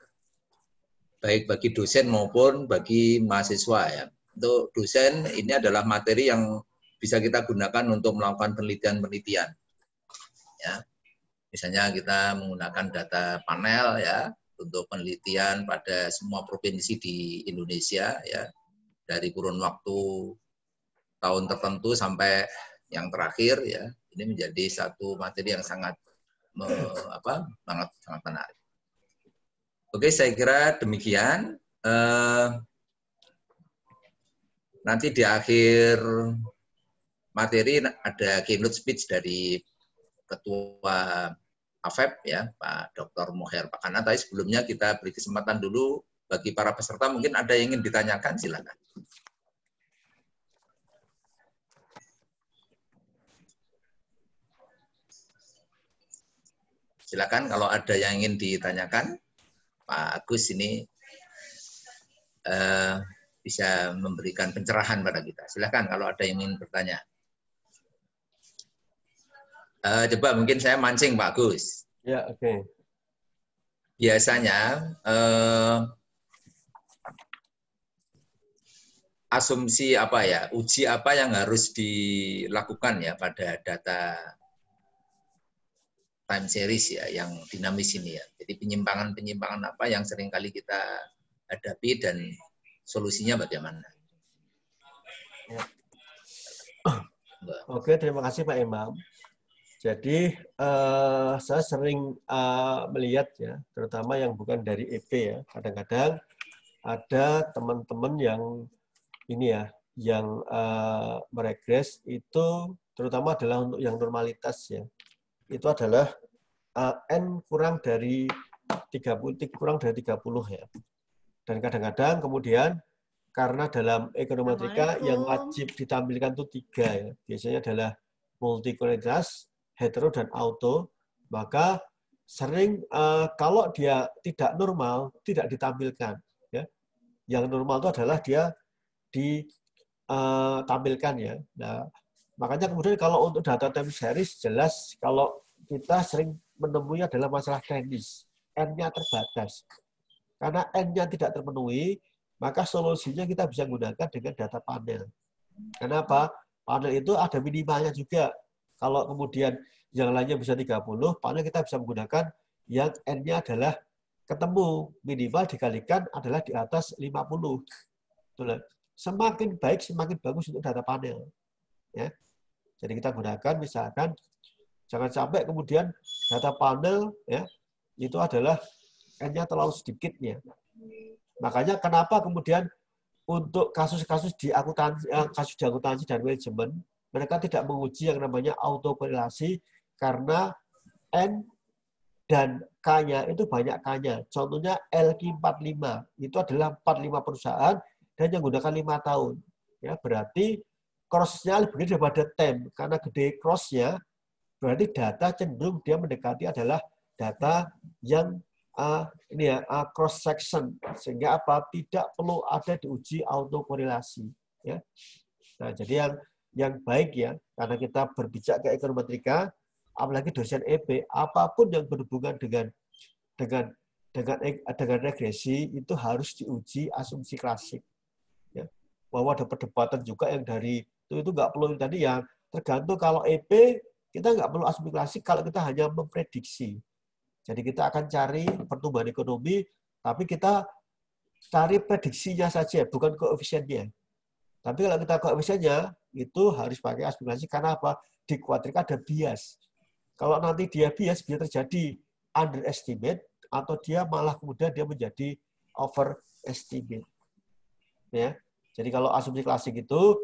baik bagi dosen maupun bagi mahasiswa ya. Untuk dosen ini adalah materi yang bisa kita gunakan untuk melakukan penelitian-penelitian. Ya. Misalnya kita menggunakan data panel ya untuk penelitian pada semua provinsi di Indonesia ya dari kurun waktu tahun tertentu sampai yang terakhir ya. Ini menjadi satu materi yang sangat sangat menarik. Oke, saya kira demikian. Nanti di akhir materi ada keynote speech dari Ketua AFEP ya, Pak Dr. Moher Pakana. Tapi sebelumnya kita beri kesempatan dulu bagi para peserta. Mungkin ada yang ingin ditanyakan, silakan. Silakan kalau ada yang ingin ditanyakan, Pak Agus ini bisa memberikan pencerahan pada kita. Silakan kalau ada yang ingin bertanya. Coba mungkin saya mancing Pak Agus. Ya, oke. Biasanya asumsi apa ya, uji apa yang harus dilakukan ya pada data time series ya, yang dinamis ini ya. Jadi penyimpangan-penyimpangan apa yang seringkali kita hadapi dan solusinya bagaimana? Ya. Oke, terima kasih Pak Imam. Jadi saya sering melihat ya, terutama yang bukan dari EP ya. Kadang-kadang ada teman-teman yang ini ya, yang meregres itu terutama adalah untuk yang normalitas ya. Itu adalah N kurang dari 30 ya. Dan kadang-kadang kemudian karena dalam ekonometrika yang wajib ditampilkan itu 3 ya. Biasanya adalah multikoloritas, hetero, dan auto. Maka sering kalau dia tidak normal, tidak ditampilkan. Ya. Yang normal itu adalah dia ditampilkan ya. Nah, makanya kemudian kalau untuk data time series jelas kalau kita sering menemui adalah masalah teknis. N-nya terbatas. Karena N-nya tidak terpenuhi, maka solusinya kita bisa gunakan dengan data panel. Kenapa? Panel itu ada minimalnya juga. Kalau kemudian yang lainnya bisa 30, panel kita bisa menggunakan yang N-nya adalah ketemu. Minimal dikalikan adalah di atas 50. Betul. Semakin baik, semakin bagus untuk data panel. Ya. Jadi kita gunakan misalkan, jangan sampai kemudian data panel ya itu adalah N-nya terlalu sedikitnya. Makanya kenapa kemudian untuk kasus-kasus di akuntansi dan manajemen, mereka tidak menguji yang namanya autokorelasi karena N dan K-nya itu banyak K-nya. Contohnya LQ45, itu adalah 45 perusahaan dan yang menggunakan 5 tahun. Ya, berarti cross-nya lebih gede daripada tem. Karena gede cross-nya, berarti data cenderung dia mendekati adalah data yang cross section, sehingga apa tidak perlu ada diuji autokorelasi ya. Nah, jadi yang baik ya, karena kita berpijak ke ekonometrika, apalagi dosen EP, apapun yang berhubungan dengan regresi itu harus diuji asumsi klasik ya. Bahwa ada perdebatan juga yang dari itu nggak perlu tadi yang tergantung. Kalau EP kita nggak perlu asumsi klasik kalau kita hanya memprediksi. Jadi kita akan cari pertumbuhan ekonomi, tapi kita cari prediksinya saja, bukan koefisiennya. Tapi kalau kita koefisiennya, itu harus pakai asumsi klasik. Karena apa? Dikhawatirkan ada bias. Kalau nanti dia bias, bisa terjadi underestimate, atau dia malah kemudian dia menjadi overestimate. Ya. Jadi kalau asumsi klasik itu,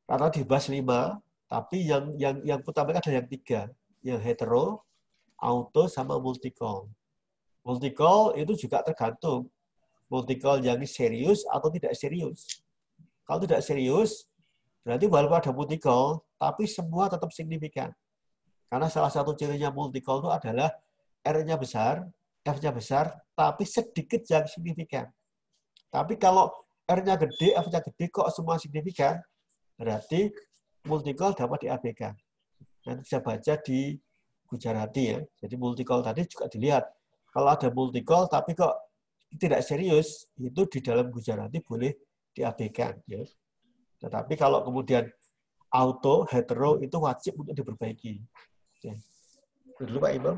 karena dibahas 5, tapi yang utama ada yang 3. Yang hetero, auto, sama multicol. Multicol itu juga tergantung. Multicol yang serius atau tidak serius. Kalau tidak serius, berarti walaupun ada multicol, tapi semua tetap signifikan. Karena salah satu cirinya multicol itu adalah R-nya besar, F-nya besar, tapi sedikit yang signifikan. Tapi kalau R-nya gede, F-nya gede, kok semua signifikan, berarti multicol dapat diabaikan. Nanti bisa baca di Gujarati ya. Jadi multicol tadi juga dilihat. Kalau ada multicol tapi kok tidak serius, itu di dalam Gujarati boleh diabaikan. Ya. Tetapi kalau kemudian auto, hetero, itu wajib untuk diperbaiki. Ya. Itu dulu Pak Imam.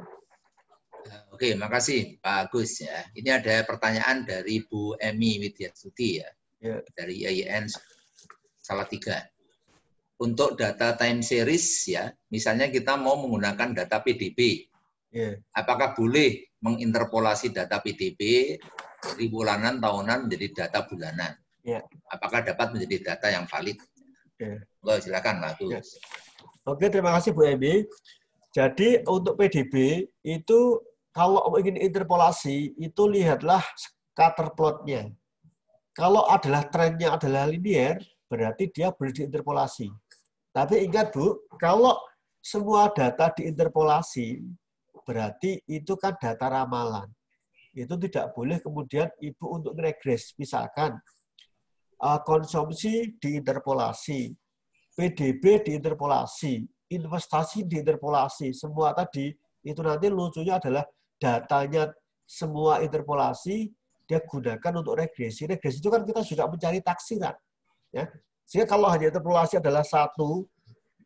Oke, makasih Pak Agus ya. Ini ada pertanyaan dari Bu Emi Widyasuti ya. Dari IAIN Salatiga. Untuk data time series ya, misalnya kita mau menggunakan data PDB, apakah boleh menginterpolasi data PDB dari bulanan, tahunan menjadi data bulanan? Apakah dapat menjadi data yang valid? Silakan Pak Agus. Oke, terima kasih Bu Emi. Jadi untuk PDB itu kalau ingin interpolasi itu lihatlah scatter plot-nya. Kalau adalah trennya adalah linear, berarti dia boleh diinterpolasi. Tapi ingat Bu, kalau semua data diinterpolasi, berarti itu kan data ramalan. Itu tidak boleh kemudian Ibu untuk regres. Misalkan konsumsi diinterpolasi, PDB diinterpolasi, investasi diinterpolasi, semua tadi itu nanti lucunya adalah datanya semua interpolasi dia gunakan untuk regresi. Regresi itu kan kita juga mencari taksiran, ya. Sehingga kalau hanya interpolasi adalah 1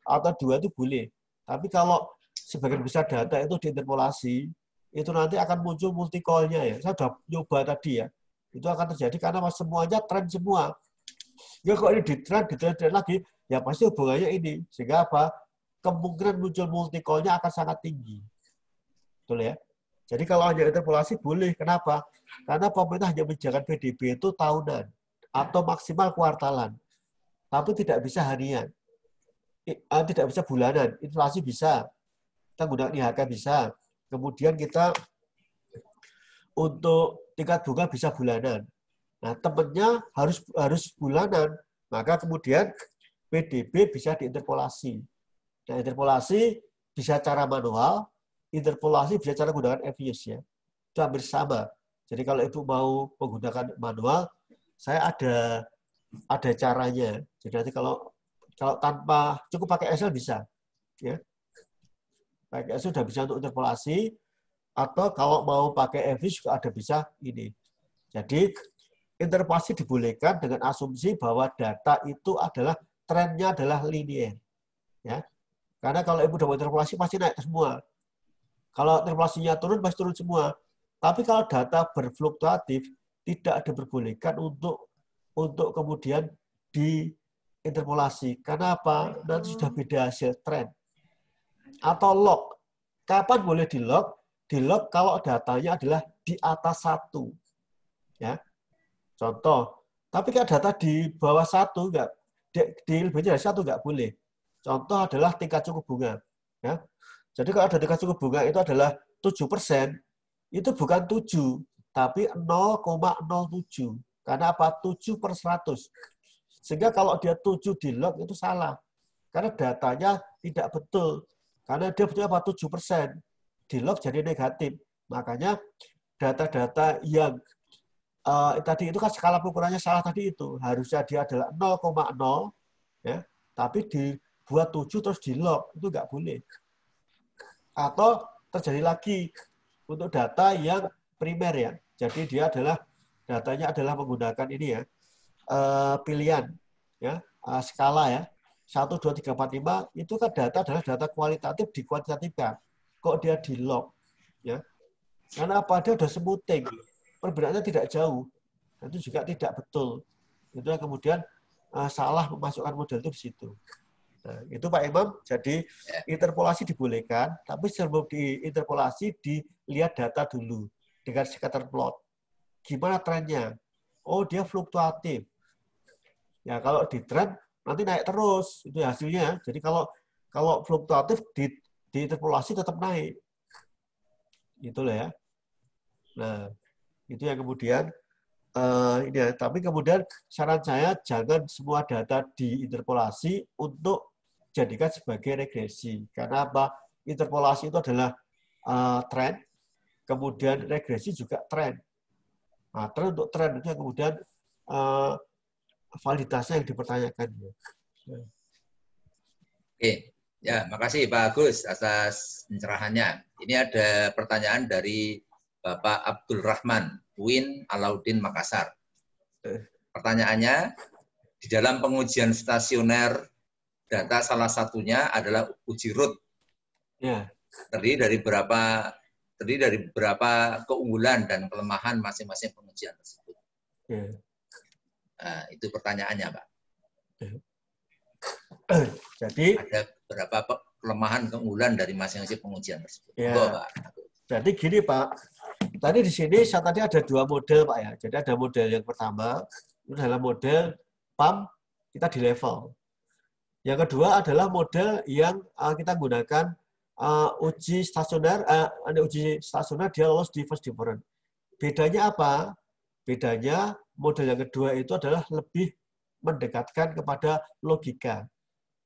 atau 2 itu boleh. Tapi kalau sebagian besar data itu diinterpolasi, itu nanti akan muncul multi-call-nya ya. Saya sudah nyoba tadi ya. Itu akan terjadi karena semuanya tren semua. Ya kalau ini di-trend lagi, ya pasti hubungannya ini. Sehingga apa? Kemungkinan muncul multi-call-nya akan sangat tinggi. Betul ya? Jadi kalau hanya interpolasi boleh. Kenapa? Karena pemerintah hanya menjaga PDB itu tahunan atau maksimal kuartalan. Tapi tidak bisa harian. Tidak bisa bulanan. Inflasi bisa. Kita gunakan IHK bisa. Kemudian kita untuk tingkat bunga bisa bulanan. Nah, temannya harus bulanan. Maka kemudian PDB bisa diinterpolasi. Nah, interpolasi bisa cara manual, interpolasi bisa cara menggunakan EVIUS ya. Itu hampir sama. Jadi kalau Ibu mau menggunakan manual, saya ada caranya. Jadi nanti kalau tanpa cukup pakai Excel bisa, ya. Pakai Excel sudah bisa untuk interpolasi, atau kalau mau pakai EVIUS juga ada bisa ini. Jadi interpolasi dibolehkan dengan asumsi bahwa data itu adalah trennya adalah linear, ya. Karena kalau Ibu udah mau interpolasi pasti naik semua. Kalau interpolasinya turun pasti turun semua. Tapi kalau data berfluktuatif tidak diperbolehkan untuk kemudian diinterpolasi. Karena apa? Nanti sudah beda hasil tren. Atau log. Kapan boleh di log? Di log kalau datanya adalah di atas 1. Ya. Contoh. Tapi kalau data di bawah 1 enggak, di lebih dari 1 enggak boleh. Contoh adalah tingkat suku bunga. Ya. Jadi kalau ada tingkat suku bunga itu adalah 7%, itu bukan 7, tapi 0,07. Karena apa? 7/100. Sehingga kalau dia 7 di log itu salah. Karena datanya tidak betul. Karena dia betulnya apa? 7%. Di log jadi negatif. Makanya data-data yang tadi itu kan skala ukurannya salah tadi itu. Harusnya dia adalah 0,0, ya, tapi dibuat 7 terus di log. Itu nggak boleh. Atau terjadi lagi untuk data yang primer ya. Jadi dia datanya adalah menggunakan ini ya, pilihan ya, skala ya. 1, 2, 3, 4, 5 itu kan data adalah data kualitatif dikuantitatifkan. Kok dia di log ya? Karena apa? Dia udah smoothing. Perbedaannya tidak jauh. Itu juga tidak betul. Itu yang kemudian salah memasukkan model itu di situ. Nah, itu Pak Imam, jadi interpolasi dibolehkan, tapi sebelum diinterpolasi dilihat data dulu dengan scatter plot. Gimana trennya? Oh, dia fluktuatif. Ya, kalau di tren nanti naik terus, itu hasilnya. Jadi kalau fluktuatif diinterpolasi tetap naik. Itulah ya. Nah, itu yang kemudian ini ya. Tapi kemudian saran saya jangan semua data diinterpolasi untuk jadikan sebagai regresi. Karena apa? Interpolasi itu adalah tren, kemudian regresi juga tren. Nah, untuk tren itu yang kemudian validitasnya yang dipertanyakan. Oke, ya, makasih Pak Agus atas pencerahannya. Ini ada pertanyaan dari Bapak Abdul Rahman, Win Alauddin Makassar. Pertanyaannya, di dalam pengujian stasioner data salah satunya adalah uji root. Ya. Terdiri dari beberapa keunggulan dan kelemahan masing-masing pengujian tersebut. Ya. Nah, itu pertanyaannya, Pak. Jadi ada berapa kelemahan keunggulan dari masing-masing pengujian tersebut. Ya. Pak. Jadi gini Pak, tadi di sini tadi ada 2 model Pak ya. Jadi ada model yang pertama, itu adalah model PAM kita di level. Yang kedua adalah model yang kita gunakan uji stasioner dia lolos di first difference. Bedanya apa? Bedanya model yang kedua itu adalah lebih mendekatkan kepada logika.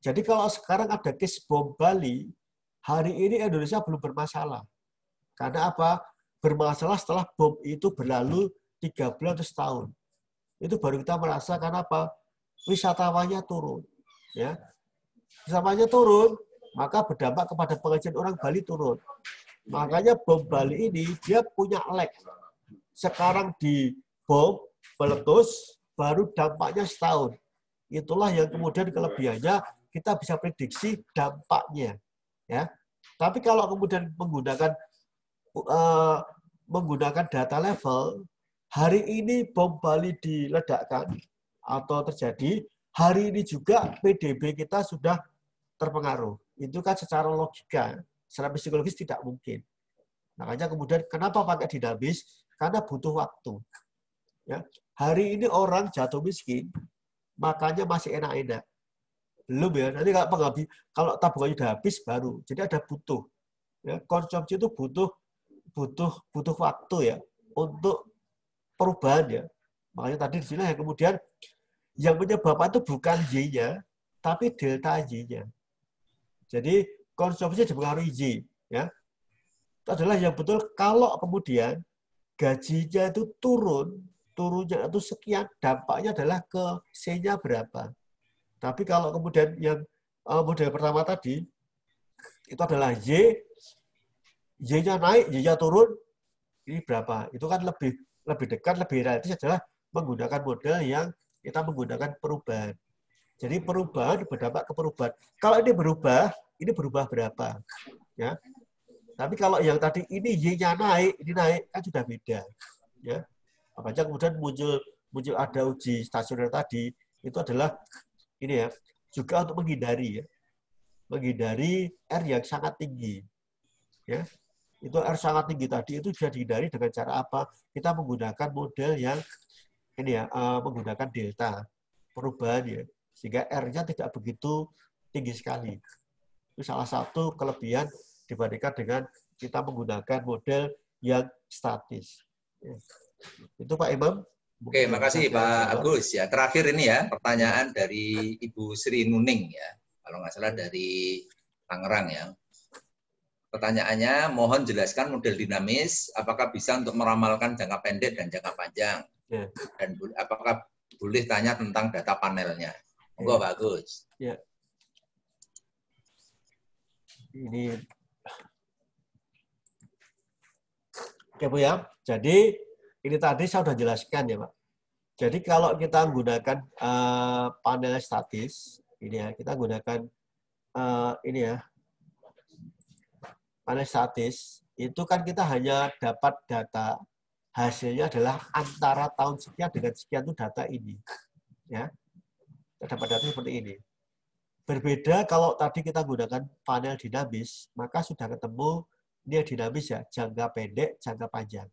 Jadi kalau sekarang ada case bom Bali, Hari ini Indonesia belum bermasalah. Karena apa? Bermasalah setelah bom itu berlalu 3 bulan atau setahun. Itu baru kita merasa karena apa? Wisatawannya turun. Ya. Wisatawannya turun, maka berdampak kepada pengajian orang Bali turun. Makanya bom Bali ini dia punya lag. Sekarang di bom, meletus, baru dampaknya setahun. Itulah yang kemudian kelebihannya kita bisa prediksi dampaknya. Ya. Tapi kalau kemudian menggunakan data level, hari ini bom Bali diledakkan atau terjadi, hari ini juga PDB kita sudah terpengaruh. Itu kan secara logika, secara psikologis tidak mungkin. Makanya kemudian kenapa pakai dinamis? Karena butuh waktu. Ya. Hari ini orang jatuh miskin, makanya masih enak-enak. Belum ya, nanti kalau tabungannya udah habis baru. Jadi ada butuh. Ya, konsumsi itu butuh waktu ya untuk perubahan ya. Makanya tadi di sini yang kemudian yang menyebabkan itu bukan Y-nya, tapi delta Y-nya. Jadi konsumsi dipengaruhi Y ya. Itu adalah yang betul kalau kemudian gajinya itu turunnya itu sekian, dampaknya adalah ke C-nya berapa. Tapi kalau kemudian yang model pertama tadi, itu adalah Y-nya naik, Y-nya turun, ini berapa? Itu kan lebih dekat, lebih realistis adalah menggunakan model yang kita menggunakan perubahan. Jadi perubahan berdampak ke perubahan. Kalau ini berubah berapa? Ya. Tapi kalau yang tadi ini Y-nya naik, ini naik, kan sudah beda. Ya. Makanya kemudian muncul ada uji stasioner tadi, itu adalah ini ya, juga untuk menghindari R yang sangat tinggi. Ya. Itu R sangat tinggi tadi itu sudah dihindari dengan cara apa? Kita menggunakan model yang ini ya, menggunakan delta perubahan ya, sehingga R-nya tidak begitu tinggi sekali. Itu salah satu kelebihan dibandingkan dengan kita menggunakan model yang statis. Ya. Itu Pak Imam. Oke, makasih Pak Agus ya. Terakhir ini ya pertanyaan dari Ibu Sri Nuning ya, kalau nggak salah dari Tangerang ya. Pertanyaannya, mohon jelaskan model dinamis, apakah bisa untuk meramalkan jangka pendek dan jangka panjang? Ya. Dan apakah boleh tanya tentang data panelnya? Monggo Pak Agus. Ya. Ini, oke Bu ya. Jadi ini tadi saya sudah jelaskan ya Pak. Jadi kalau kita menggunakan panel statis, ini ya, kita gunakan ini ya, panel statis, itu kan kita hanya dapat data, hasilnya adalah antara tahun sekian dengan sekian itu data ini. Ya. Kita dapat data seperti ini. Berbeda kalau tadi kita gunakan panel dinamis, maka sudah ketemu, ini dinamis ya, jangka pendek, jangka panjang.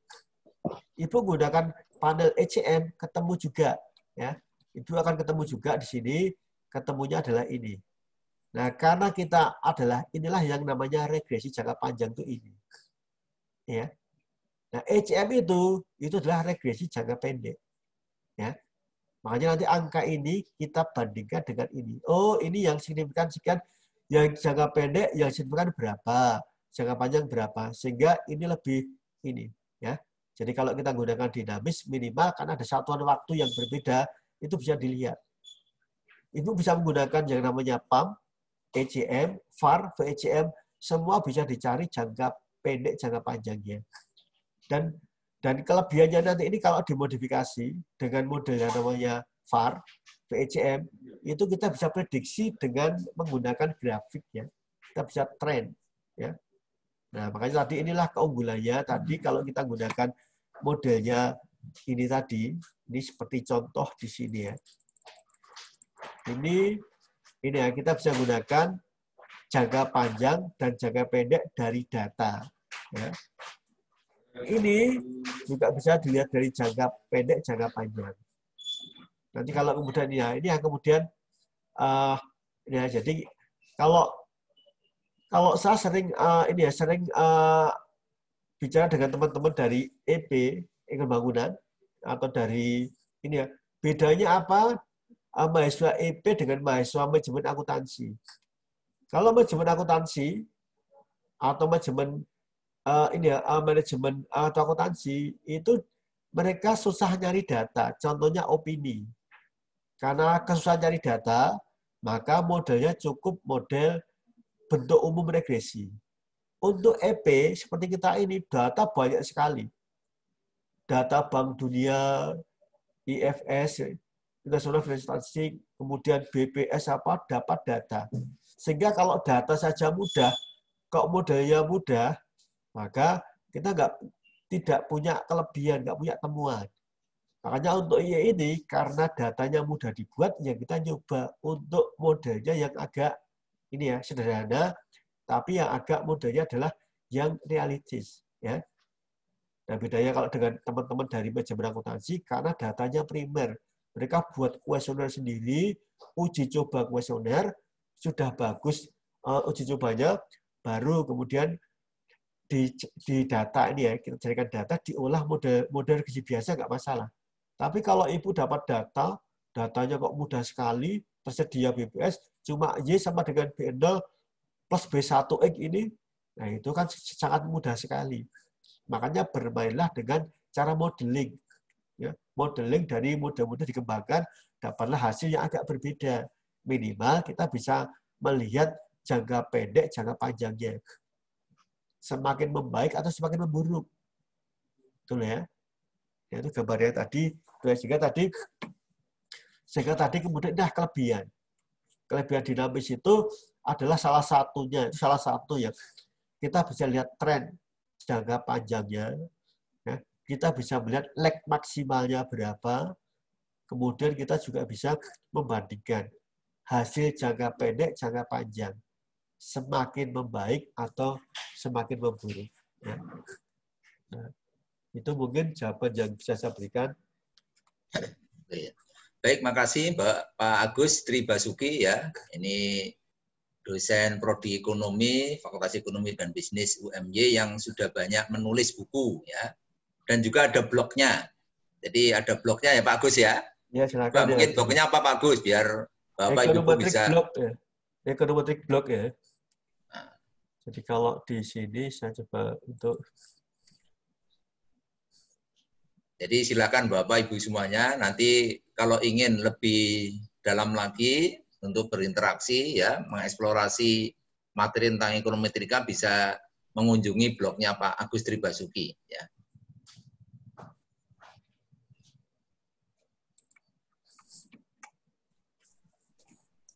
Ibu menggunakan panel ECM, ketemu juga. Ya. Ibu akan ketemu juga di sini, ketemunya adalah ini. Nah, karena kita inilah yang namanya regresi jangka panjang itu ini. Ya. Nah, ECM itu adalah regresi jangka pendek. Ya. Makanya nanti angka ini kita bandingkan dengan ini. Oh, ini yang signifikan sekian, yang jangka pendek, yang signifikan berapa, jangka panjang berapa, sehingga ini lebih ini. Ya. Jadi kalau kita gunakan dinamis minimal karena ada satuan waktu yang berbeda, itu bisa dilihat. Ibu bisa menggunakan yang namanya PAM, ECM, VAR, VECM, semua bisa dicari jangka pendek, jangka panjangnya. Dan kelebihannya nanti ini kalau dimodifikasi dengan model yang namanya VAR, VECM, itu kita bisa prediksi dengan menggunakan grafik ya. Kita bisa trend ya. Nah, makanya tadi inilah keunggulannya tadi kalau kita gunakan modelnya ini tadi, ini seperti contoh di sini ya. Ini ya, kita bisa gunakan jangka panjang dan jangka pendek dari data. Ya. Ini juga bisa dilihat dari jangka pendek, jangka panjang. Nanti kalau kemudian ya, ini yang kemudian ya, jadi kalau saya sering bicara dengan teman-teman dari EP, Ekonomi Bangunan, atau dari ini ya, bedanya apa mahasiswa EP dengan mahasiswa manajemen akuntansi. Kalau manajemen akuntansi, atau manajemen manajemen atau akuntansi itu mereka susah nyari data. Contohnya opini. Karena kesusahan nyari data, maka modelnya cukup model bentuk umum regresi. Untuk EP seperti kita ini data banyak sekali. Data Bank Dunia, IFS, International Financial Statistics, kemudian BPS dapat data. Sehingga kalau data saja mudah, kok modelnya mudah, maka kita tidak punya kelebihan, nggak punya temuan. Makanya untuk IE ini, karena datanya mudah dibuat, ya kita nyoba untuk modelnya yang agak ini ya sederhana, tapi yang agak modelnya adalah yang realistis. Ya. Nah, bedanya kalau dengan teman-teman dari manajemen akuntansi, karena datanya primer. Mereka buat kuesioner sendiri, uji coba kuesioner, sudah bagus uji cobanya, baru kemudian di data ini ya, kita jadikan data, diolah model regresi biasa, nggak masalah. Tapi kalau Ibu dapat datanya kok mudah sekali, tersedia BPS, cuma Y sama dengan B0 plus B1X ini, nah itu kan sangat mudah sekali. Makanya bermainlah dengan cara modeling. Ya, modeling dari model-model dikembangkan, dapatlah hasil yang agak berbeda. Minimal kita bisa melihat jangka pendek, jangka panjangnya. Semakin membaik atau semakin memburuk. Betul ya? Itu gambarnya tadi. Sehingga tadi kemudian kelebihan. Kelebihan dinamis itu adalah salah satunya. Itu salah satu yang kita bisa lihat tren jangka panjangnya. Ya, kita bisa melihat lag maksimalnya berapa. Kemudian kita juga bisa membandingkan hasil jangka pendek, jangka panjang. Semakin membaik atau semakin memburuk. Ya. Nah, itu mungkin jawaban yang bisa saya berikan. Baik, makasih Pak Agus Tribasuki ya. Ini dosen Prodi Ekonomi, Fakultas Ekonomi dan Bisnis UMY yang sudah banyak menulis buku ya. Dan juga ada blognya. Jadi ada blognya ya Pak Agus ya. Ya, silakan. Pak, mungkin blognya apa Pak Agus biar Bapak Ibu bisa blog ya. Ekonometrik blog ya. Nah. Jadi kalau di sini saya coba untuk Jadi silakan Bapak Ibu semuanya, nanti kalau ingin lebih dalam lagi untuk berinteraksi ya, mengeksplorasi materi tentang ekonometrika bisa mengunjungi blognya Pak Agus Tribasuki ya.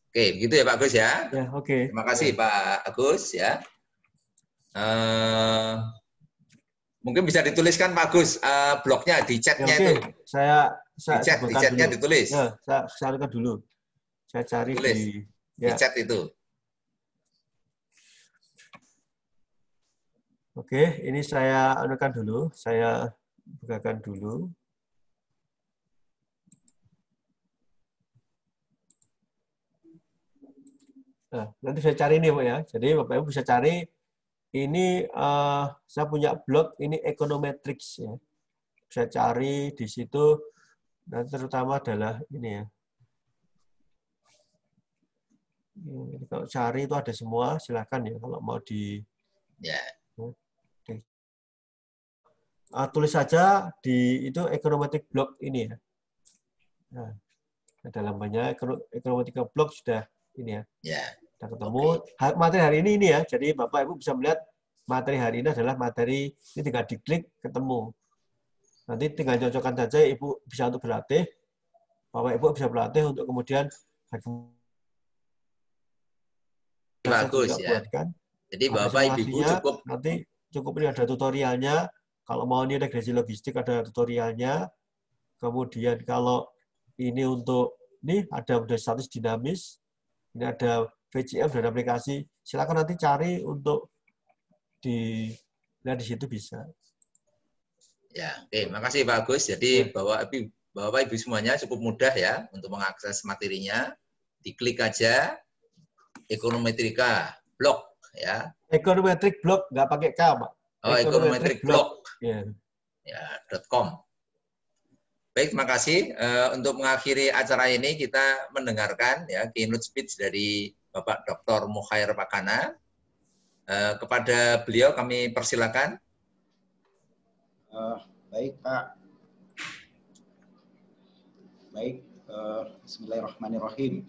Oke, begitu ya Pak Agus ya. Ya, oke. Terima kasih Pak Agus ya. Mungkin bisa dituliskan Pak Agus blognya di chatnya ya, itu. Saya di chatnya ditulis. Ya, saya sarankan dulu. Saya cari tulis di chat itu. Oke, ini saya anukan dulu. Saya bukakan dulu. Nah, nanti saya cari ini Pak ya. Jadi Bapak Ibu bisa cari ini saya punya blog ini Econometrics ya. Saya cari di situ dan terutama adalah ini ya. Ini kalau cari itu ada semua, silakan ya kalau mau di tulis saja di itu Econometric blog ini ya. Nah, ada lambangnya Econometric blog sudah ini ya. Ya. Kita ketemu. Materi hari ini ya. Jadi Bapak Ibu bisa melihat materi hari ini adalah materi ini tinggal diklik ketemu. Nanti tinggal cocokkan saja Ibu bisa untuk berlatih. Bapak Ibu bisa berlatih untuk kemudian bagus ya. Buatkan. Jadi Bapak Ibu cukup nanti cukup ini ada tutorialnya. Kalau mau ini regresi logistik ada tutorialnya. Kemudian kalau ini untuk ini ada status dinamis. Ini ada VCM dan aplikasi. Silakan nanti cari untuk lihat di situ bisa. Ya, oke, makasih Pak Agus. Jadi Bapak Ibu semuanya cukup mudah ya untuk mengakses materinya. Diklik aja Ekonometrika blog ya. Econometric blog nggak pakai K, Pak. Oh, Econometric blog. Ya. Ya, .com. Baik, terima kasih. Untuk mengakhiri acara ini kita mendengarkan ya keynote speech dari Bapak Dr. Mukhair Pakana. Kepada beliau kami persilakan. Baik Pak. Baik, bismillahirrahmanirrahim.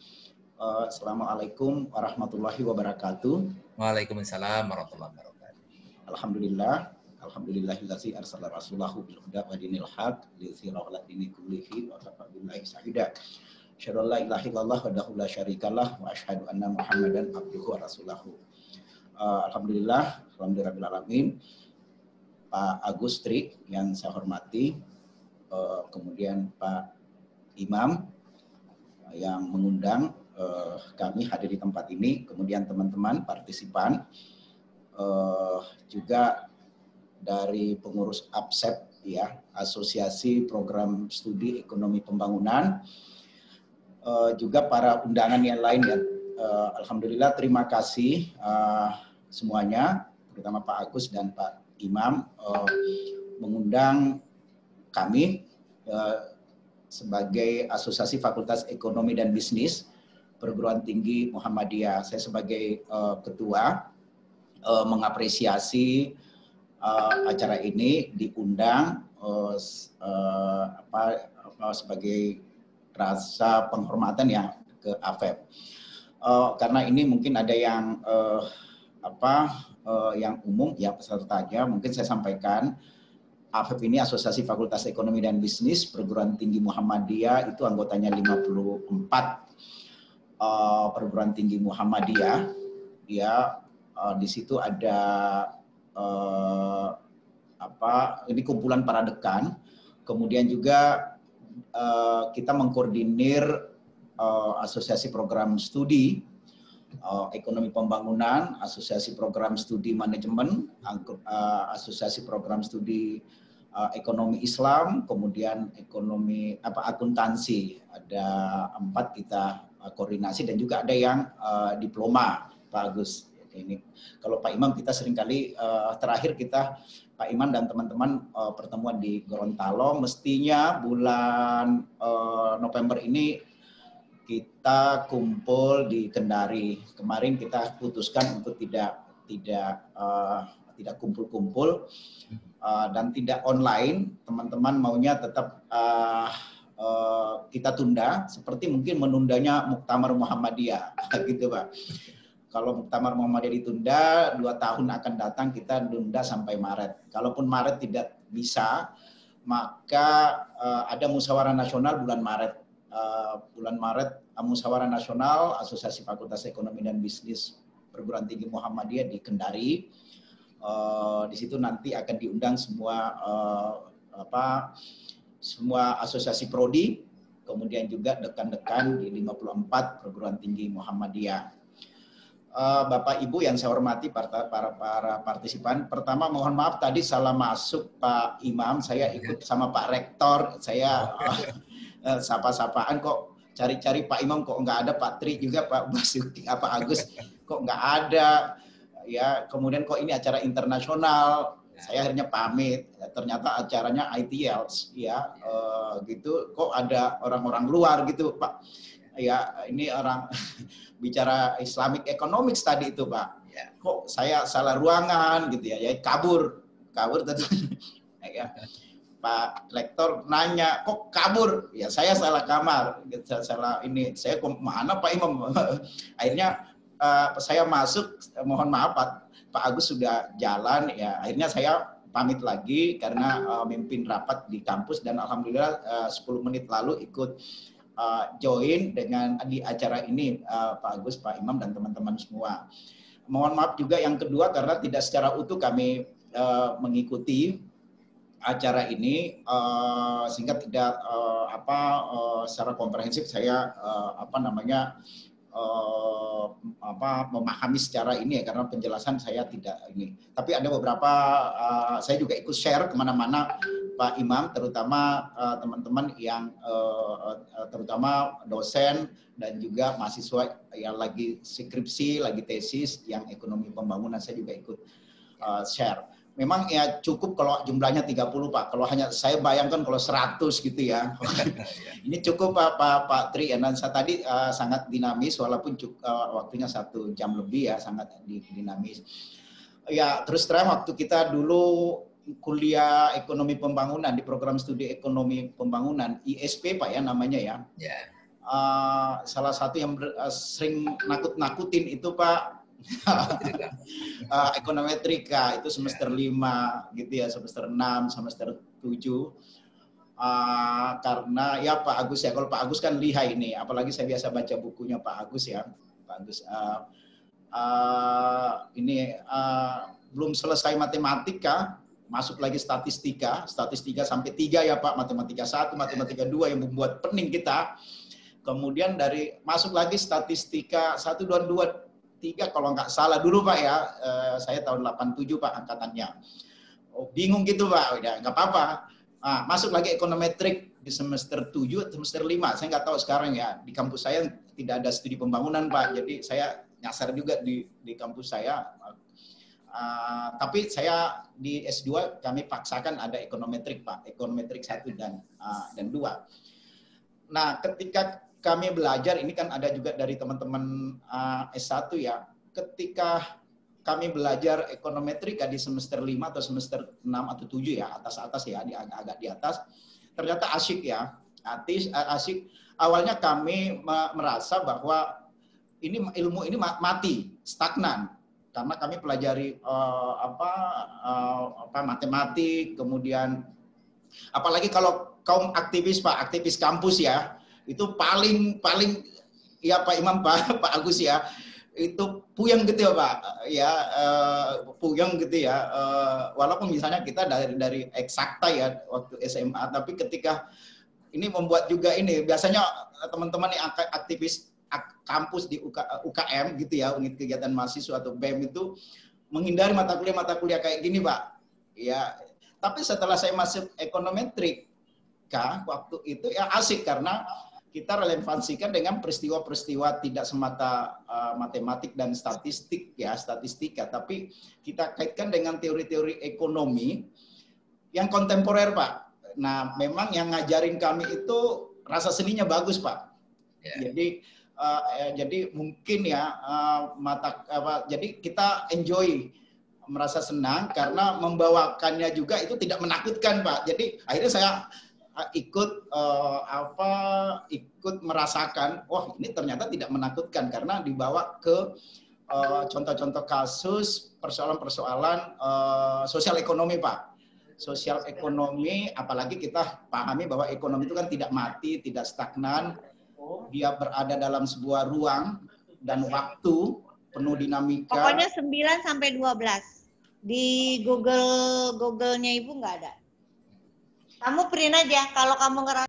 Assalamualaikum warahmatullahi wabarakatuh. Waalaikumsalam warahmatullahi wabarakatuh. Alhamdulillah, alhamdulillahillazi arsala rasulahu bil huda wa dinil haq liyudhhirahu 'ala dini kullihi wa kafa billahi shahida. Asyhadu an la ilaha illallah wahdahu la syarikalah wa asyhadu anna Muhammadan abduhu wa rasuluhu. Alhamdulillah, alhamdulillahirabbil alamin. Pak Agus Tri yang saya hormati, kemudian Pak Imam yang mengundang kami hadir di tempat ini, kemudian teman-teman partisipan, juga dari pengurus APSEP, ya, Asosiasi Program Studi Ekonomi Pembangunan, juga para undangan yang lain, ya. Alhamdulillah, terima kasih semuanya, terutama Pak Agus dan Pak Imam mengundang kami sebagai Asosiasi Fakultas Ekonomi dan Bisnis Perguruan Tinggi Muhammadiyah. Saya sebagai ketua mengapresiasi acara ini diundang sebagai rasa penghormatan yang ke AFEP. Karena ini mungkin ada yang yang umum, ya pesertanya mungkin saya sampaikan. AFEP ini Asosiasi Fakultas Ekonomi dan Bisnis Perguruan Tinggi Muhammadiyah, itu anggotanya 54 perguruan tinggi Muhammadiyah. Ya, di situ ada ini kumpulan para dekan. Kemudian juga kita mengkoordinir Asosiasi Program Studi Ekonomi Pembangunan, Asosiasi Program Studi Manajemen, Asosiasi Program Studi Ekonomi Islam, kemudian ekonomi akuntansi. Ada 4 kita koordinasi, dan juga ada yang diploma, Pak Agus. Ini kalau Pak Imam kita seringkali terakhir kita Pak Imam dan teman-teman pertemuan di Gorontalo, mestinya bulan November ini kita kumpul di Kendari. Kemarin kita putuskan untuk tidak kumpul-kumpul dan tidak online. Teman-teman maunya tetap kita tunda, seperti mungkin menundanya Muktamar Muhammadiyah, gitu Pak. Kalau Muktamar Muhammadiyah ditunda 2 tahun akan datang, kita tunda sampai Maret. Kalaupun Maret tidak bisa, maka ada musyawarah nasional bulan Maret. Bulan Maret musyawarah nasional Asosiasi Fakultas Ekonomi dan Bisnis Perguruan Tinggi Muhammadiyah di Kendari. Di situ nanti akan diundang semua semua asosiasi prodi, kemudian juga dekan-dekan di 54 perguruan tinggi Muhammadiyah. Bapak Ibu yang saya hormati, para partisipan, pertama mohon maaf tadi salah masuk Pak Imam, saya ikut sama Pak Rektor, saya sapa-sapaan kok cari-cari Pak Imam kok nggak ada, Pak Tri juga, Pak Basuki, Pak Agus kok nggak ada, ya. Kemudian kok ini acara internasional, saya akhirnya pamit. Ternyata acaranya ITL, ya, gitu. Kok ada orang-orang luar gitu, Pak? Ya, ini orang bicara Islamic Economics tadi itu, Pak. Kok saya salah ruangan gitu ya? Ya kabur tentunya. Ya. Pak Rektor nanya, kok kabur? Ya saya salah kamar, salah ini. Saya mana Pak Imam? Akhirnya saya masuk, mohon maaf Pak Agus sudah jalan, ya. Akhirnya saya pamit lagi karena mimpin rapat di kampus, dan alhamdulillah 10 menit lalu ikut join dengan di acara ini, Pak Agus, Pak Imam, dan teman-teman semua. Mohon maaf juga yang kedua karena tidak secara utuh kami mengikuti acara ini, sehingga tidak secara komprehensif saya memahami secara ini, ya, karena penjelasan saya tidak ini. Tapi ada beberapa saya juga ikut share kemana-mana Pak Imam, terutama teman-teman yang terutama dosen dan juga mahasiswa yang lagi skripsi, lagi tesis yang ekonomi pembangunan, saya juga ikut share. Memang ya cukup kalau jumlahnya 30 Pak. Kalau hanya saya bayangkan kalau 100 gitu ya. Ini cukup Pak Tri. Dan saya tadi sangat dinamis walaupun waktunya 1 jam lebih, ya, sangat dinamis. Ya, terus terang waktu kita dulu kuliah ekonomi pembangunan di program studi ekonomi pembangunan ISP Pak ya namanya ya. Ya. Salah satu yang sering nakut-nakutin itu Pak ekonometrika itu semester 5 gitu ya, semester 6, semester 7. Karena ya Pak Agus ya, kalau Pak Agus kan lihai ini, apalagi saya biasa baca bukunya Pak Agus ya. Pak Agus belum selesai matematika, masuk lagi statistika sampai 3 ya Pak, matematika 1, matematika 2 yang membuat pening kita. Kemudian dari masuk lagi statistika 1, 2, 3 kalau nggak salah dulu Pak ya, saya tahun 87 Pak angkatannya. Oh, bingung gitu Pak, udah nggak apa-apa. Masuk lagi ekonometrik di semester 7, semester 5. Saya nggak tahu sekarang ya, di kampus saya tidak ada studi pembangunan Pak, jadi saya nyasar juga di kampus saya. Tapi saya di S2 kami paksakan ada ekonometrik Pak, ekonometrik 1 dan 2. Nah, ketika kami belajar, ini kan ada juga dari teman-teman S1 ya, ketika kami belajar ekonometrika di semester 5 atau semester 6 atau 7 ya, atas-atas ya, agak di atas, ternyata asyik ya, asyik. Awalnya kami merasa bahwa ini ilmu ini mati, stagnan. Karena kami pelajari matematik, kemudian apalagi kalau kaum aktivis Pak, aktivis kampus ya, itu paling ya Pak Imam Pak Agus ya, itu puyeng gitu ya Pak, ya puyeng gitu ya. Walaupun misalnya kita dari eksakta ya waktu SMA, tapi ketika ini membuat juga ini biasanya teman-teman yang aktivis kampus di UKM gitu ya, unit kegiatan mahasiswa atau BEM itu menghindari mata kuliah kayak gini Pak. Ya, tapi setelah saya masuk ekonometrika waktu itu ya asik karena kita relevansikan dengan peristiwa-peristiwa tidak semata matematik dan statistika, tapi kita kaitkan dengan teori-teori ekonomi yang kontemporer Pak. Nah, memang yang ngajarin kami itu rasa seninya bagus Pak. Yeah. Jadi mungkin ya jadi kita enjoy, merasa senang karena membawakannya juga itu tidak menakutkan Pak. Jadi akhirnya saya ikut merasakan, wah ini ternyata tidak menakutkan karena dibawa ke contoh-contoh kasus persoalan-persoalan sosial ekonomi Pak. Sosial ekonomi, apalagi kita pahami bahwa ekonomi itu kan tidak mati, tidak stagnan. Dia berada dalam sebuah ruang dan waktu penuh dinamika. Pokoknya 9 sampai 12. Di Google-nya Ibu nggak ada. Kamu print aja kalau kamu ngerasa.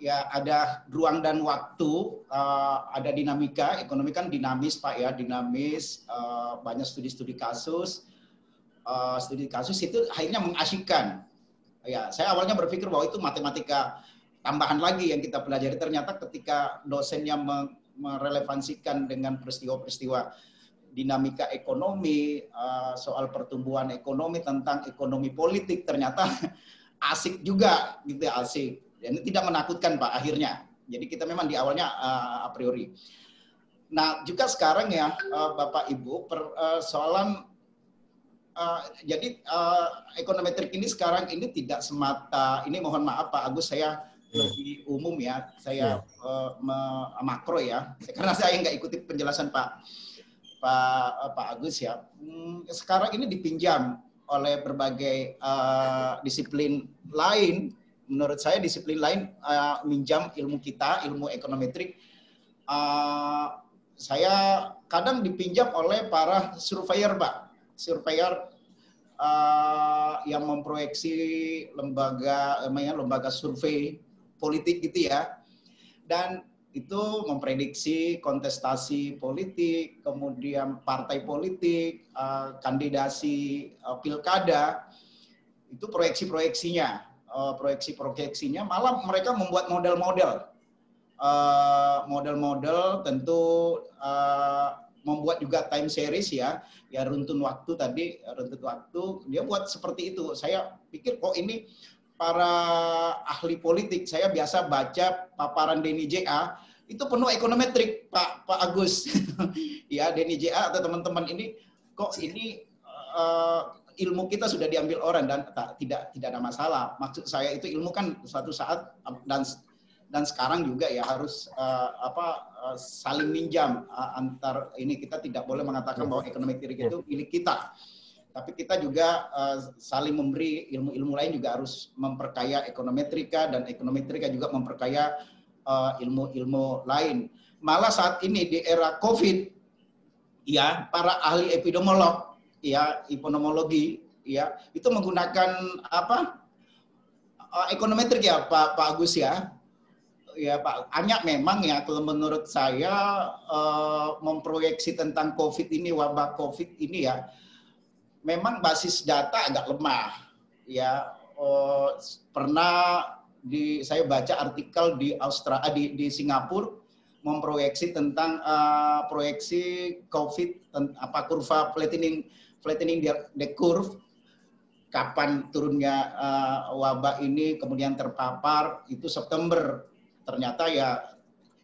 Ya, ada ruang dan waktu, ada dinamika. Ekonomi kan dinamis Pak ya, dinamis, banyak studi-studi kasus. Studi kasus itu akhirnya mengasyikkan. Ya, saya awalnya berpikir bahwa itu matematika tambahan lagi yang kita pelajari, ternyata ketika dosennya merelevansikan dengan peristiwa-peristiwa dinamika ekonomi, soal pertumbuhan ekonomi, tentang ekonomi politik, ternyata asik juga gitu, asik. Dan ini tidak menakutkan Pak akhirnya. Jadi kita memang di awalnya a priori. Nah, juga sekarang ya Bapak Ibu, persoalan jadi ekonometrik ini sekarang ini tidak semata, ini mohon maaf Pak Agus, saya lebih umum ya, saya makro ya, karena saya nggak ikuti penjelasan Pak Agus ya. Sekarang ini dipinjam oleh berbagai disiplin lain. Menurut saya disiplin lain minjam ilmu kita, ilmu ekonometrik. Saya kadang dipinjam oleh para surveyor Pak, surveyor yang memproyeksi lembaga survei politik gitu ya, dan itu memprediksi kontestasi politik, kemudian partai politik, kandidasi pilkada, itu proyeksi-proyeksinya, malah mereka membuat model-model, tentu membuat juga time series ya runtun waktu tadi, dia buat seperti itu. Saya pikir kok ini para ahli politik, saya biasa baca paparan Denny J.A. itu penuh ekonometrik Pak Agus. Ya, Denny J.A. atau teman-teman ini kok ini ilmu kita sudah diambil orang dan tidak ada masalah. Maksud saya itu ilmu kan suatu saat dan sekarang juga ya harus saling minjam antar ini. Kita tidak boleh mengatakan bahwa ekonometrik itu milik kita. Tapi kita juga saling memberi ilmu-ilmu lain juga harus memperkaya ekonometrika dan ekonometrika juga memperkaya ilmu-ilmu lain. Malah saat ini di era COVID, ya para ahli epidemiolog, ya epidemiologi, ya itu menggunakan ekonometrik ya Pak Agus ya. Ya Pak, hanya memang ya kalau menurut saya memproyeksi tentang COVID ini, wabah COVID ini ya, memang basis data agak lemah. Ya pernah saya baca artikel di Australia, di Singapura memproyeksi tentang proyeksi COVID, kurva flattening the curve, kapan turunnya wabah ini kemudian terpapar itu September. Ternyata ya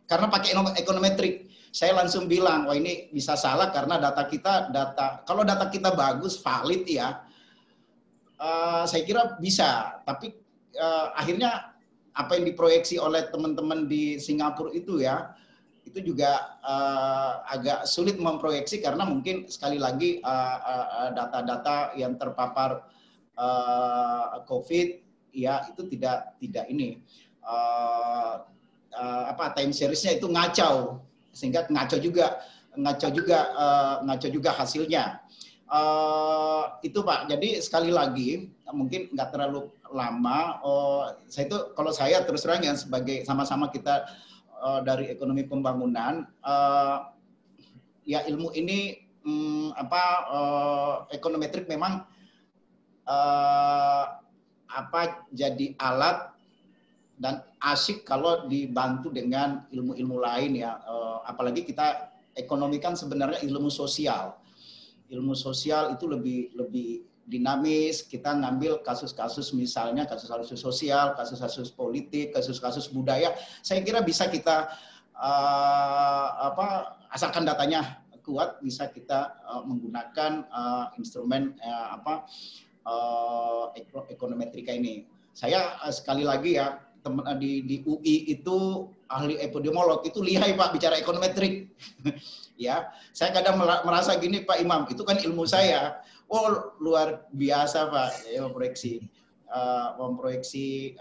karena pakai ekonometrik, saya langsung bilang, wah ini bisa salah karena kalau data kita bagus, valid ya, saya kira bisa. Tapi akhirnya apa yang diproyeksi oleh teman-teman di Singapura itu ya, itu juga agak sulit memproyeksi karena mungkin sekali lagi data-data yang terpapar COVID ya itu tidak ini. Time series-nya itu ngacau sehingga ngaco juga hasilnya. Itu Pak. Jadi sekali lagi mungkin nggak terlalu lama. Kalau saya terus terang ya sebagai sama-sama kita dari ekonomi pembangunan, ya ilmu ini ekonometrik memang jadi alat dan asik kalau dibantu dengan ilmu-ilmu lain ya. Apalagi kita ekonomi kan sebenarnya ilmu sosial. Ilmu sosial itu lebih dinamis. Kita ngambil kasus-kasus misalnya kasus-kasus sosial, kasus-kasus politik, kasus-kasus budaya. Saya kira bisa kita asalkan datanya kuat bisa kita menggunakan instrumen ekonometrika ini. Saya sekali lagi ya teman di UI itu ahli epidemiolog itu lihai Pak bicara ekonometrik. Ya, saya kadang merasa gini Pak Imam, itu kan ilmu saya. Oh, luar biasa Pak, ya, memproyeksi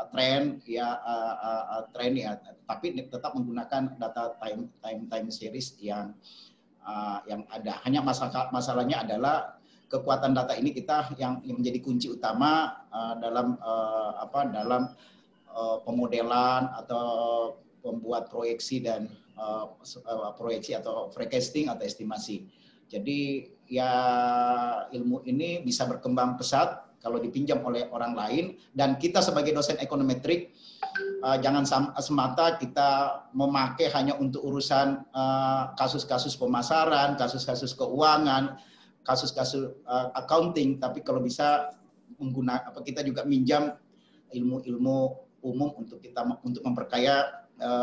tren ya, tapi tetap menggunakan data time series yang ada. Hanya masalahnya adalah kekuatan data ini kita yang menjadi kunci utama dalam pemodelan atau membuat proyeksi dan proyeksi atau forecasting atau estimasi. Jadi ya ilmu ini bisa berkembang pesat kalau dipinjam oleh orang lain dan kita sebagai dosen ekonometrik jangan semata kita memakai hanya untuk urusan kasus-kasus pemasaran, kasus-kasus keuangan, kasus-kasus accounting, tapi kalau bisa kita juga minjam ilmu-ilmu umum untuk memperkaya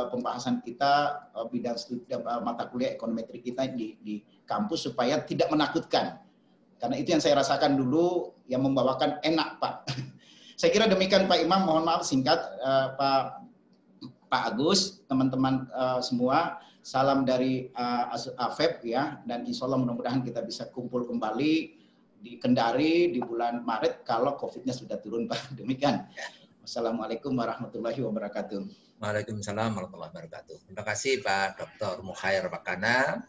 pembahasan kita bidang studi mata kuliah ekonometri kita di kampus supaya tidak menakutkan. Karena itu yang saya rasakan dulu yang membawakan enak Pak. Saya kira demikian Pak Imam, mohon maaf singkat Pak Agus, teman-teman semua. Salam dari AFEP ya, dan insya Allah mudah-mudahan kita bisa kumpul kembali di Kendari di bulan Maret kalau COVID-nya sudah turun Pak. Demikian. Wassalamualaikum warahmatullahi wabarakatuh. Waalaikumsalam warahmatullahi wabarakatuh. Terima kasih Pak Dr. Mukhair Pakana,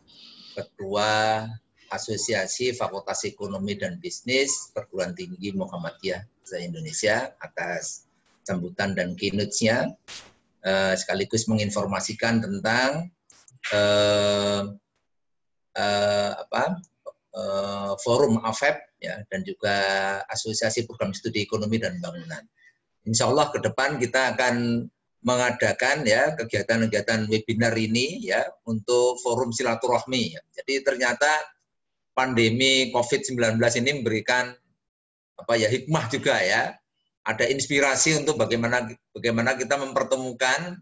Ketua Asosiasi Fakultas Ekonomi dan Bisnis Perguruan Tinggi Muhammadiyah se-Indonesia atas sambutan dan keynote-nya, sekaligus menginformasikan tentang forum AFEP ya, dan juga Asosiasi Program Studi Ekonomi dan Bangunan. Insya Allah ke depan kita akan mengadakan ya kegiatan-kegiatan webinar ini ya untuk forum silaturahmi. Ya. Jadi ternyata pandemi COVID-19 ini memberikan hikmah juga ya. Ada inspirasi untuk bagaimana kita mempertemukan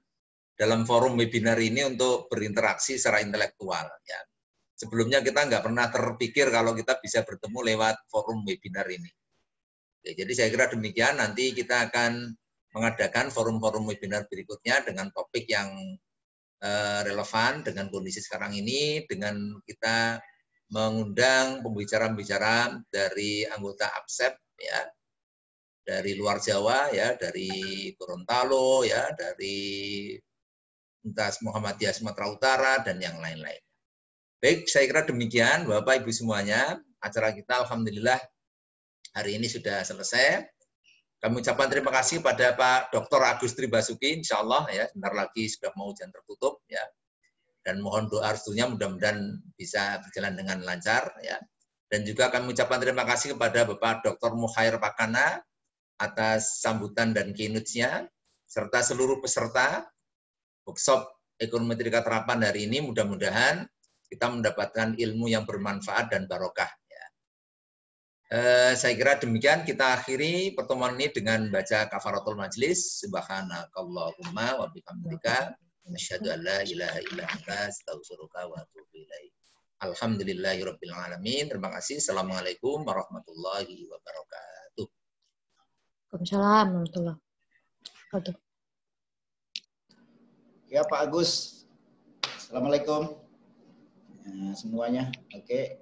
dalam forum webinar ini untuk berinteraksi secara intelektual ya. sebelumnya kita nggak pernah terpikir kalau kita bisa bertemu lewat forum webinar ini. Oke, jadi saya kira demikian, nanti kita akan mengadakan forum-forum webinar berikutnya dengan topik yang relevan dengan kondisi sekarang ini, dengan kita mengundang pembicara-pembicara dari anggota APSEP, ya, dari luar Jawa, ya, dari Gorontalo, ya, dari Universitas Muhammadiyah Sumatera Utara, dan yang lain-lain. Baik, saya kira demikian, Bapak Ibu semuanya, acara kita alhamdulillah hari ini sudah selesai. Kami ucapkan terima kasih pada Pak Dr. Agustri Basuki, insya Allah ya, sebentar lagi sudah mau ujian tertutup ya. Dan mohon doa restunya mudah-mudahan bisa berjalan dengan lancar ya. Dan juga kami ucapkan terima kasih kepada Bapak Dr. Mukhair Pakana atas sambutan dan keynote-nya, serta seluruh peserta workshop Ekonomi Etika Terapan hari ini. Mudah-mudahan kita mendapatkan ilmu yang bermanfaat dan barokah. Saya kira demikian, kita akhiri pertemuan ini dengan baca kafaratul majlis. Subhanakallahumma wa bihamdika asyhadu an la ilaha illa anta astaghfiruka wa atubu ilaik. Alhamdulillahirabbil alamin. Terima kasih. Assalamualaikum warahmatullahi wabarakatuh. Waalaikumsalam warahmatullahi wabarakatuh. Ya Pak Agus. Assalamualaikum. Semuanya. Oke.